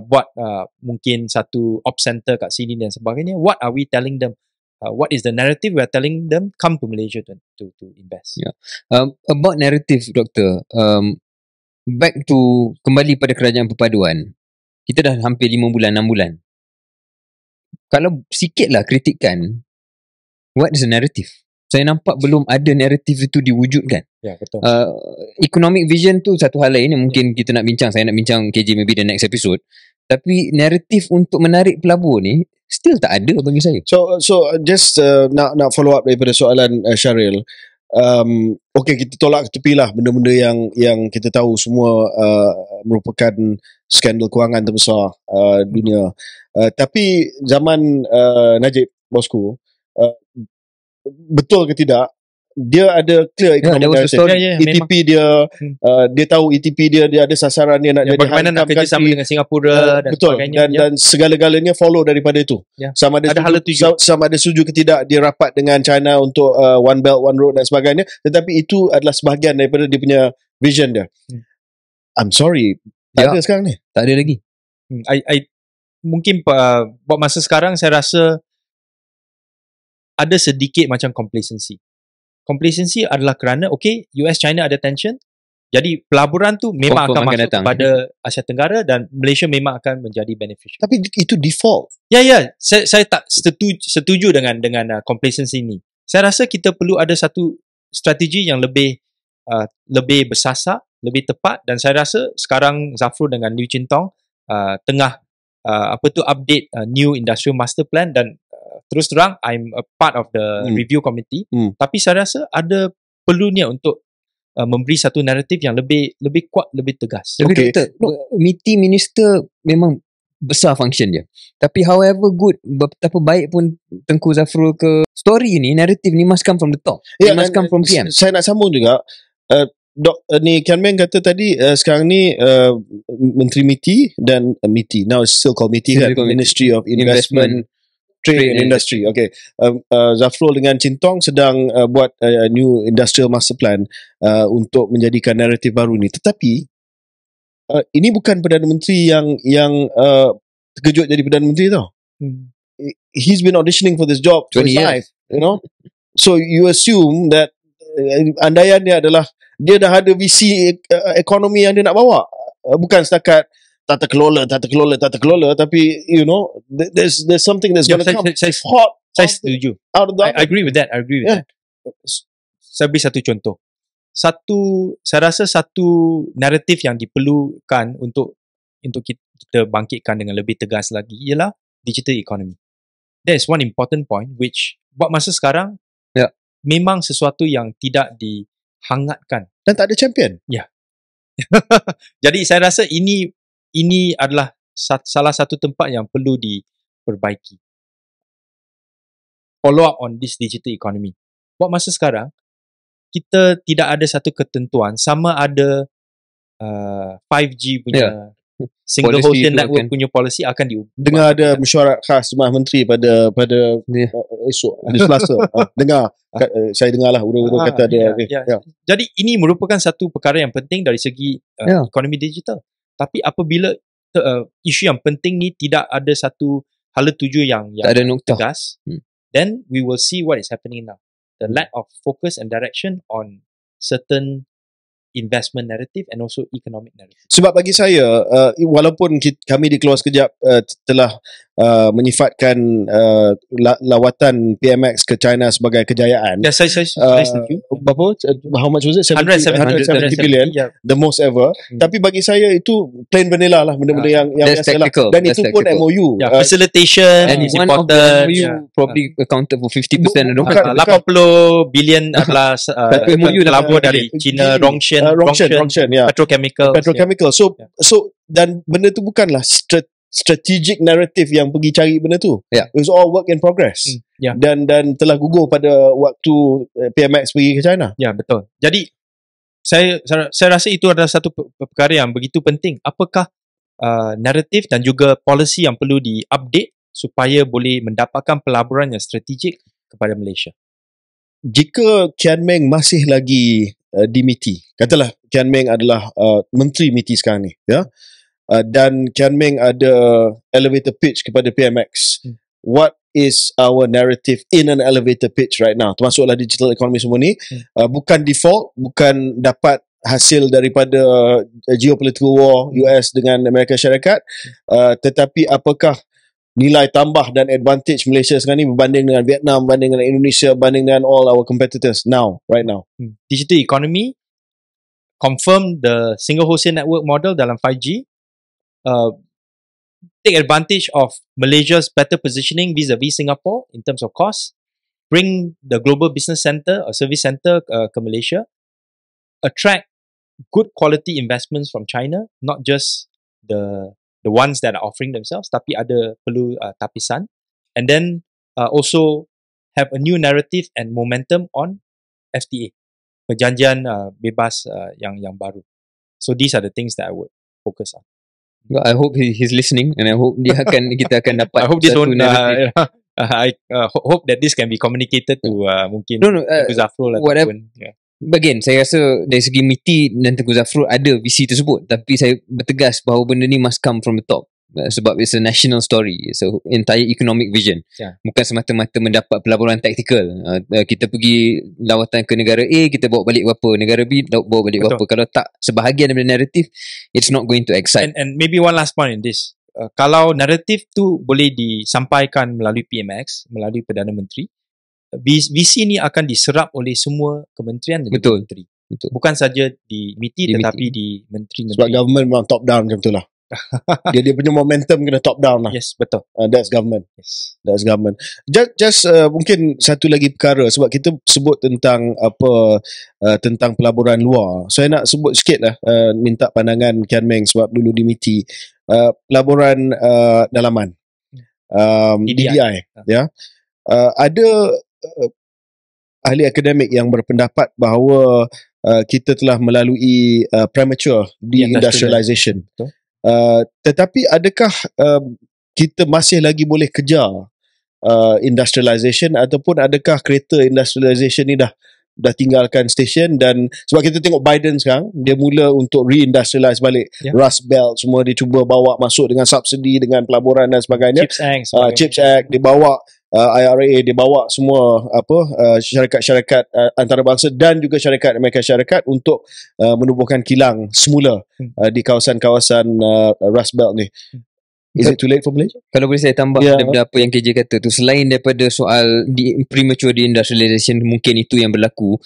buat mungkin satu op center kat sini dan sebagainya? What are we telling them? What is the narrative we are telling them? Come to Malaysia to invest. About narrative, Doktor, back to kembali pada kerajaan perpaduan, kita dah hampir 5 bulan, 6 bulan. Kalau sikitlah kritikan, what is the narrative? Saya nampak belum ada naratif itu diwujudkan. Ya, betul. Economic vision tu satu hal lain yang mungkin kita nak bincang. Saya nak bincang KJ maybe the next episode. Tapi naratif untuk menarik pelabur ni still tak ada bagi saya. So just nak follow up daripada soalan Syaril. Okay, kita tolak ke tepi lah benda-benda yang kita tahu semua merupakan skandal kewangan terbesar dunia. Tapi zaman Najib, bosku, betul ke tidak, dia ada clear economic that was the narrative. story. ETP dia, dia tahu ETP dia ada sasaran dia nak jadi bagaimana high nak income kerjasama country. dengan Singapura dan Betul, sebagainya. dan segala-galanya follow daripada itu. Sama ada setuju ke tidak dia rapat dengan China untuk One Belt One Road dan sebagainya, tetapi itu adalah sebahagian daripada dia punya vision dia. I'm sorry, tak ada sekarang ni. Tak ada lagi. Mungkin buat masa sekarang saya rasa ada sedikit macam complacency. Complacency adalah kerana US China ada tension, jadi pelaburan tu memang akan masuk kepada Asia Tenggara dan Malaysia memang akan menjadi beneficial. Tapi itu default. Saya tak setuju dengan complacency ni. Saya rasa kita perlu ada satu strategi yang lebih bersasak, lebih tepat, dan saya rasa sekarang Zafrul dengan Liu Chintong tengah update new industrial master plan, dan terus terang I'm a part of the review committee, tapi saya rasa ada perlunya untuk memberi satu naratif yang lebih kuat, lebih tegas. Tapi Doktor, MITI minister memang besar function dia, tapi however good, betapa baik pun Tengku Zafrul ke, story ni, naratif ni must come from the top. It must come from PM. Saya nak sambung juga. Ni Kian Meng kata tadi sekarang ni Menteri MITI dan MITI, now it's still called MITI kan, Ministry of Investment, Trade and Industry. Zafrul dengan Chintong sedang buat new industrial master plan untuk menjadikan naratif baru ni. Tetapi ini bukan Perdana Menteri yang terkejut jadi Perdana Menteri tau. He's been auditioning for this job for his life, so you assume that andaian dia adalah dia dah ada visi ekonomi yang dia nak bawa, bukan setakat tata kelola, tapi there's something that's going to come hot. Saya setuju. I agree with that. Saya beri satu contoh. Saya rasa satu naratif yang diperlukan untuk kita bangkitkan dengan lebih tegas lagi ialah digital economy. There's one important point which buat masa sekarang memang sesuatu yang tidak dihangatkan dan tak ada champion. Jadi saya rasa ini adalah salah satu tempat yang perlu diperbaiki. Follow up on this digital economy. Buat masa sekarang kita tidak ada satu ketentuan sama ada 5G punya single hosted network punya policy akan diubah. Dengar ada mesyuarat khas Jemaah Menteri pada esok hari Selasa. Saya dengarlah ura-ura kata ada. Jadi ini merupakan satu perkara yang penting dari segi ekonomi digital. Tapi apabila isu yang penting ni tidak ada satu hala tuju yang tegas, then we will see what is happening now. The lack of focus and direction on certain investment narrative and also economic narrative. Sebab bagi saya, walaupun kami di Keluar Sekejap telah menyifatkan lawatan PMX ke China sebagai kejayaan. Saya setuju. Berapa? How much was it? 170 billion. The most ever. Tapi bagi saya itu plain vanilla lah, benda-benda yang biasa lah. Dan itu pun MOU. Facilitation and is one important. Of the MOU probably accounted for 50%. 80 billion adalah labur dari China, Rongshan, petrochemical. So dan benda tu bukanlah strategic narrative yang pergi cari benda tu. It was all work in progress. Dan telah gugur pada waktu PMX pergi ke China. Betul. Jadi saya rasa itu adalah satu perkara yang begitu penting. Apakah naratif dan juga policy yang perlu di-update supaya boleh mendapatkan pelaburan yang strategik kepada Malaysia? Jika Kian Meng masih lagi di MITI, katalah Kian Meng adalah Menteri MITI sekarang ni, dan Kian Meng ada elevator pitch kepada PMX, what is our narrative in an elevator pitch right now, termasuklah digital economy semua ni, bukan default, bukan dapat hasil daripada geopolitical war US dengan Amerika Syarikat, tetapi apakah nilai tambah dan advantage Malaysia sekarang ni berbanding dengan Vietnam, berbanding dengan Indonesia, berbanding dengan all our competitors right now. Digital economy confirm the single wholesale network model dalam 5G, take advantage of Malaysia's better positioning vis-a-vis Singapore in terms of cost, bring the global business center or service center ke Malaysia, attract good quality investments from China, not just the ones that are offering themselves, tapi ada perlu tapisan, and then also have a new narrative and momentum on FTA, perjanjian bebas yang baru. So these are the things that I would focus on. Well, I hope he's listening, and I hope kita akan dapat I hope this satu won't. narrative. I hope that this can be communicated to mungkin No, Tengku Zafrul whatever. ataupun. Yeah. Again, saya rasa dari segi MITI dan Tengku Zafrul ada visi tersebut, tapi saya bertegas bahawa benda ni must come from the top. Sebab it's a national story, it's an entire economic vision. Bukan semata-mata mendapat pelaburan taktikal. Kita pergi lawatan ke negara A, kita bawa balik berapa, negara B bawa balik berapa. Kalau tak sebahagian daripada naratif, it's not going to excite. And maybe one last point in this, kalau naratif tu boleh disampaikan melalui PMX, melalui Perdana Menteri, visi ni akan diserap oleh semua kementerian dan juga menteri. Betul. Bukan saja di MITI tetapi di menteri-menteri. Sebab government memang top down macam tu lah. dia punya momentum kena top down lah. Yes, betul. That's government. Yes. That's government. Just mungkin satu lagi perkara, sebab kita sebut tentang tentang pelaburan luar. Saya nak sebut sikit lah, minta pandangan Kian Meng sebab dulu di MITI. Pelaburan dalaman. DDI. Ya. Ada ahli akademik yang berpendapat bahawa kita telah melalui premature deindustrialization. Betul. Tetapi adakah kita masih lagi boleh kejar industrialization, ataupun adakah kereta industrialization ni dah tinggalkan stesen? Dan sebab kita tengok Biden sekarang, dia mula untuk reindustrialize balik, Rust Belt semua dia cuba bawa masuk dengan subsidi, dengan pelaburan dan sebagainya. Chips Act dia bawa, IRA dia bawa semua syarikat-syarikat antarabangsa dan juga syarikat Amerika Syarikat untuk menubuhkan kilang semula di kawasan-kawasan Rust Belt ni. Is it too late for Malaysia? Kalau boleh saya tambah daripada apa yang KJ kata tu, selain daripada soal premature deindustrialization, mungkin itu yang berlaku,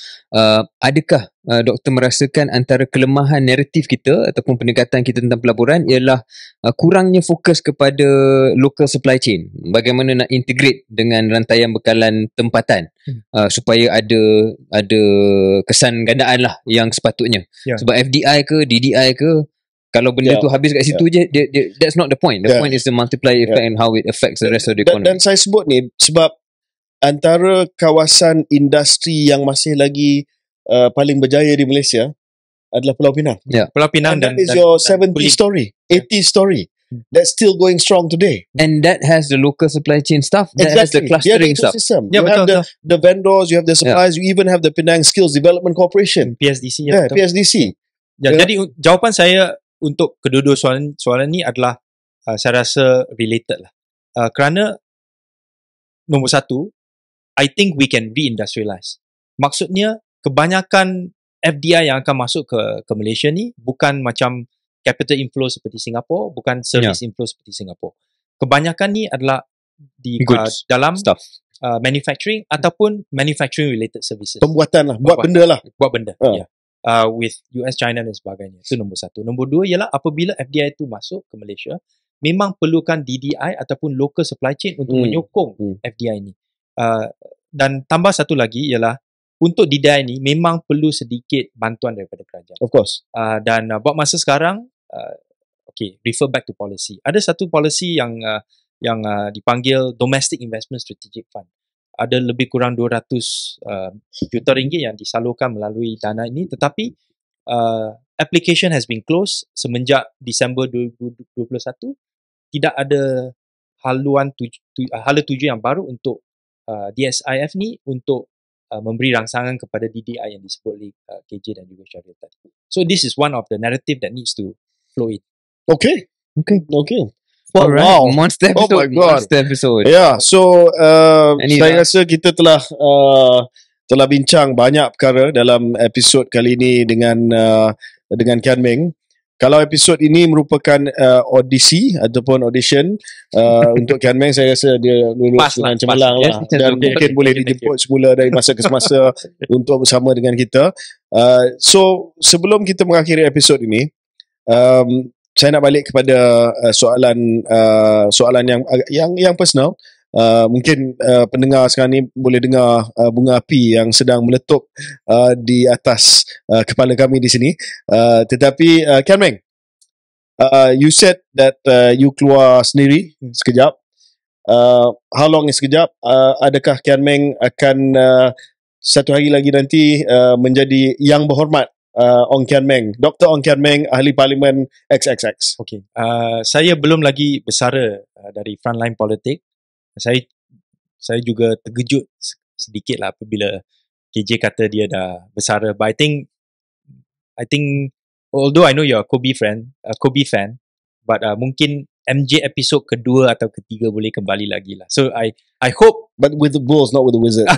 adakah doktor merasakan antara kelemahan naratif kita ataupun pendekatan kita tentang pelaburan ialah kurangnya fokus kepada local supply chain, bagaimana nak integrate dengan rantaian bekalan tempatan supaya ada kesan gandaan lah yang sepatutnya. Sebab FDI ke DDI ke, kalau benda tu habis kat situ je, that's not the point. The point is the multiplier effect and how it affects the rest of the economy. Dan saya sebut ni sebab antara kawasan industri yang masih lagi paling berjaya di Malaysia adalah Pulau Pinang. Pulau Pinang, and that is your 70 story, 80 story. That's still going strong today. And that has the local supply chain stuff. That has the clustering stuff. You have the vendors, you have the suppliers, you even have the Penang Skills Development Corporation. PSDC. PSDC. Jadi jawapan saya untuk kedua-dua soalan ni adalah saya rasa related lah. Kerana nombor satu, I think we can reindustrialize. Maksudnya kebanyakan FDI yang akan masuk ke Malaysia ni bukan macam capital inflow seperti Singapura, bukan service inflow seperti Singapura. Kebanyakan ni adalah di dalam manufacturing ataupun manufacturing related services. Pembuatan lah, buat benda lah. Buat benda, with US, China dan sebagainya. Itu nombor satu. Nombor dua ialah apabila FDI itu masuk ke Malaysia, memang perlukan DDI ataupun local supply chain untuk menyokong FDI ini. Dan tambah satu lagi ialah untuk DDI ini memang perlu sedikit bantuan daripada kerajaan. Of course. Dan buat masa sekarang, refer back to policy. Ada satu policy yang dipanggil Domestic Investment Strategic Fund. Ada lebih kurang 200 juta ringgit yang disalurkan melalui dana ini, tetapi application has been closed semenjak Disember 2021. Tidak ada hala tuju yang baru untuk DSIF ni untuk memberi rangsangan kepada DDI yang disebut oleh KJ dan juga Syaril tadi. So this is one of the narrative that needs to flow in. Okay. Alright, wow. Monster episode. Oh my God. Monster episode. So saya rasa kita telah bincang banyak perkara dalam episod kali ini dengan Kian Meng. Kalau episod ini merupakan audisi ataupun audition untuk Kian Meng, saya rasa dia lulus dengan cemerlang lah. Dan mungkin boleh dijemput semula dari masa ke semasa untuk bersama dengan kita. So sebelum kita mengakhiri episod ini, saya nak balik kepada soalan yang personal. Mungkin pendengar sekarang ni boleh dengar bunga api yang sedang meletup di atas kepala kami di sini. Tetapi Kian Meng, you said that you keluar sendiri sekejap. How long is sekejap? Adakah Kian Meng akan satu hari lagi nanti menjadi yang berhormat Ong Kian Meng, Dr. Ong Kian Meng, ahli parlimen XXX. Okay. Saya belum lagi bersara dari frontline politik. Saya juga terkejut sedikit lah apabila KJ kata dia dah bersara. But I think although I know you're a Kobe fan, but mungkin MJ episod kedua atau ketiga boleh kembali lagi lah. So I hope, But with the Bulls, not with the Wizards.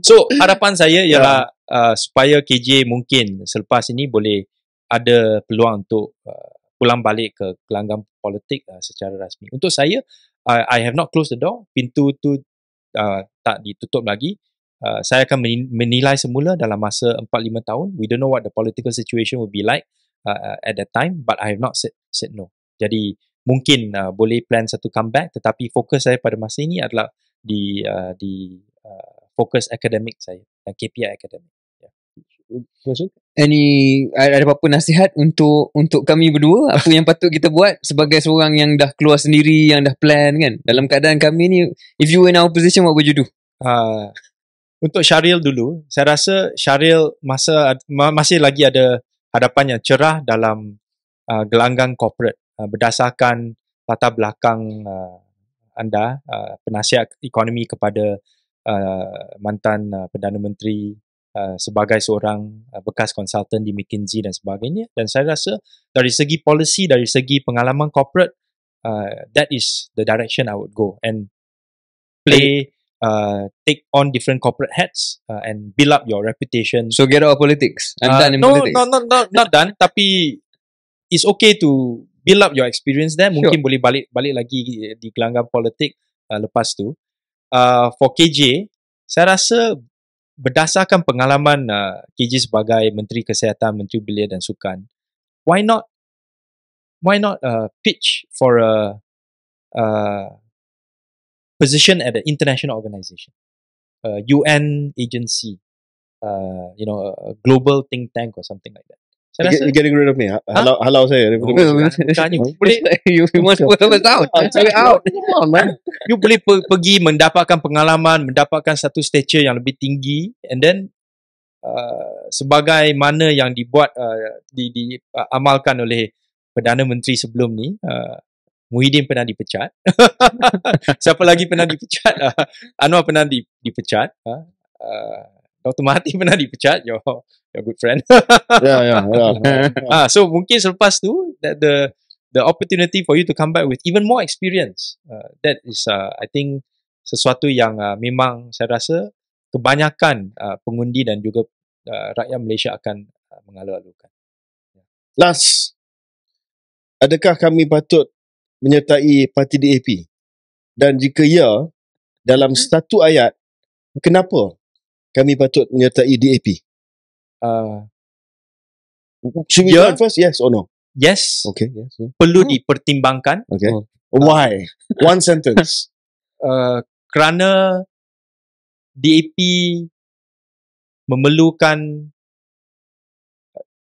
so harapan saya ialah supaya KJ mungkin selepas ini boleh ada peluang untuk pulang balik ke gelanggang politik secara rasmi. Untuk saya, I have not closed the door. Pintu tu tak ditutup lagi. Saya akan menilai semula dalam masa 4-5 tahun. We don't know what the political situation will be like at that time, but I have not said no. Jadi mungkin boleh plan satu comeback, tetapi fokus saya pada masa ini adalah di fokus akademik saya dan KPI akademik. Ada apa-apa nasihat untuk kami berdua? Apa yang patut kita buat sebagai seorang yang dah keluar sendiri, yang dah plan kan? Dalam keadaan kami ni, if you were in our position, what would you do? Untuk Syaril dulu, saya rasa Syaril masih lagi ada hadapan yang cerah dalam gelanggang corporate berdasarkan latar belakang anda, penasihat ekonomi kepada mantan Perdana Menteri, sebagai seorang bekas konsultan di McKinsey dan sebagainya. Dan saya rasa dari segi policy, dari segi pengalaman corporate, that is the direction I would go and take on different corporate hats and build up your reputation. So get out of politics. I'm done in politics. Not done. Tapi it's okay to build up your experience there. Mungkin boleh balik lagi di gelanggang politik lepas tu. For KJ, saya rasa berdasarkan pengalaman KJ sebagai Menteri Kesihatan, Menteri Belia dan Sukan, why not pitch for a position at an international organisation, UN agency, a global think tank or something like that. You're getting rid of me. Halau saya. You want to put us out? Out. Come on, man. You boleh pergi mendapatkan pengalaman, mendapatkan satu stature yang lebih tinggi, and then sebagaimana yang dibuat diamalkan oleh Perdana Menteri sebelum ni, Muhyiddin pernah dipecat. Siapa lagi pernah dipecat? Anwar pernah dipecat. Dr. Mahathir pernah dipecat. Your good friend. Yeah. So mungkin selepas tu, the opportunity for you to come back with even more experience. That is, I think, sesuatu yang memang saya rasa kebanyakan pengundi dan juga rakyat Malaysia akan mengalu-alukan. Last, adakah kami patut menyertai parti DAP? Dan jika ya, dalam satu ayat, kenapa kami patut menyertai DAP? Should we go first? Yes or no? Yes. Okay. Yes. Perlu dipertimbangkan. Okay. Why? One sentence. Kerana DAP memerlukan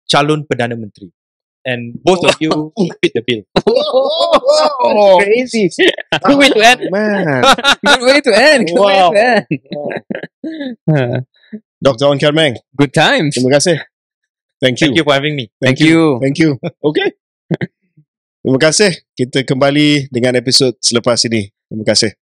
calon Perdana Menteri. And both of you fit the bill. Crazy. Good way to end. Man. Good way to end. Wow. Dr. Ong Kian Meng. Good times. Terima kasih. Thank you. Thank you for having me. Thank you. Thank you. Okay. Terima kasih. Kita kembali dengan episod selepas ini. Terima kasih.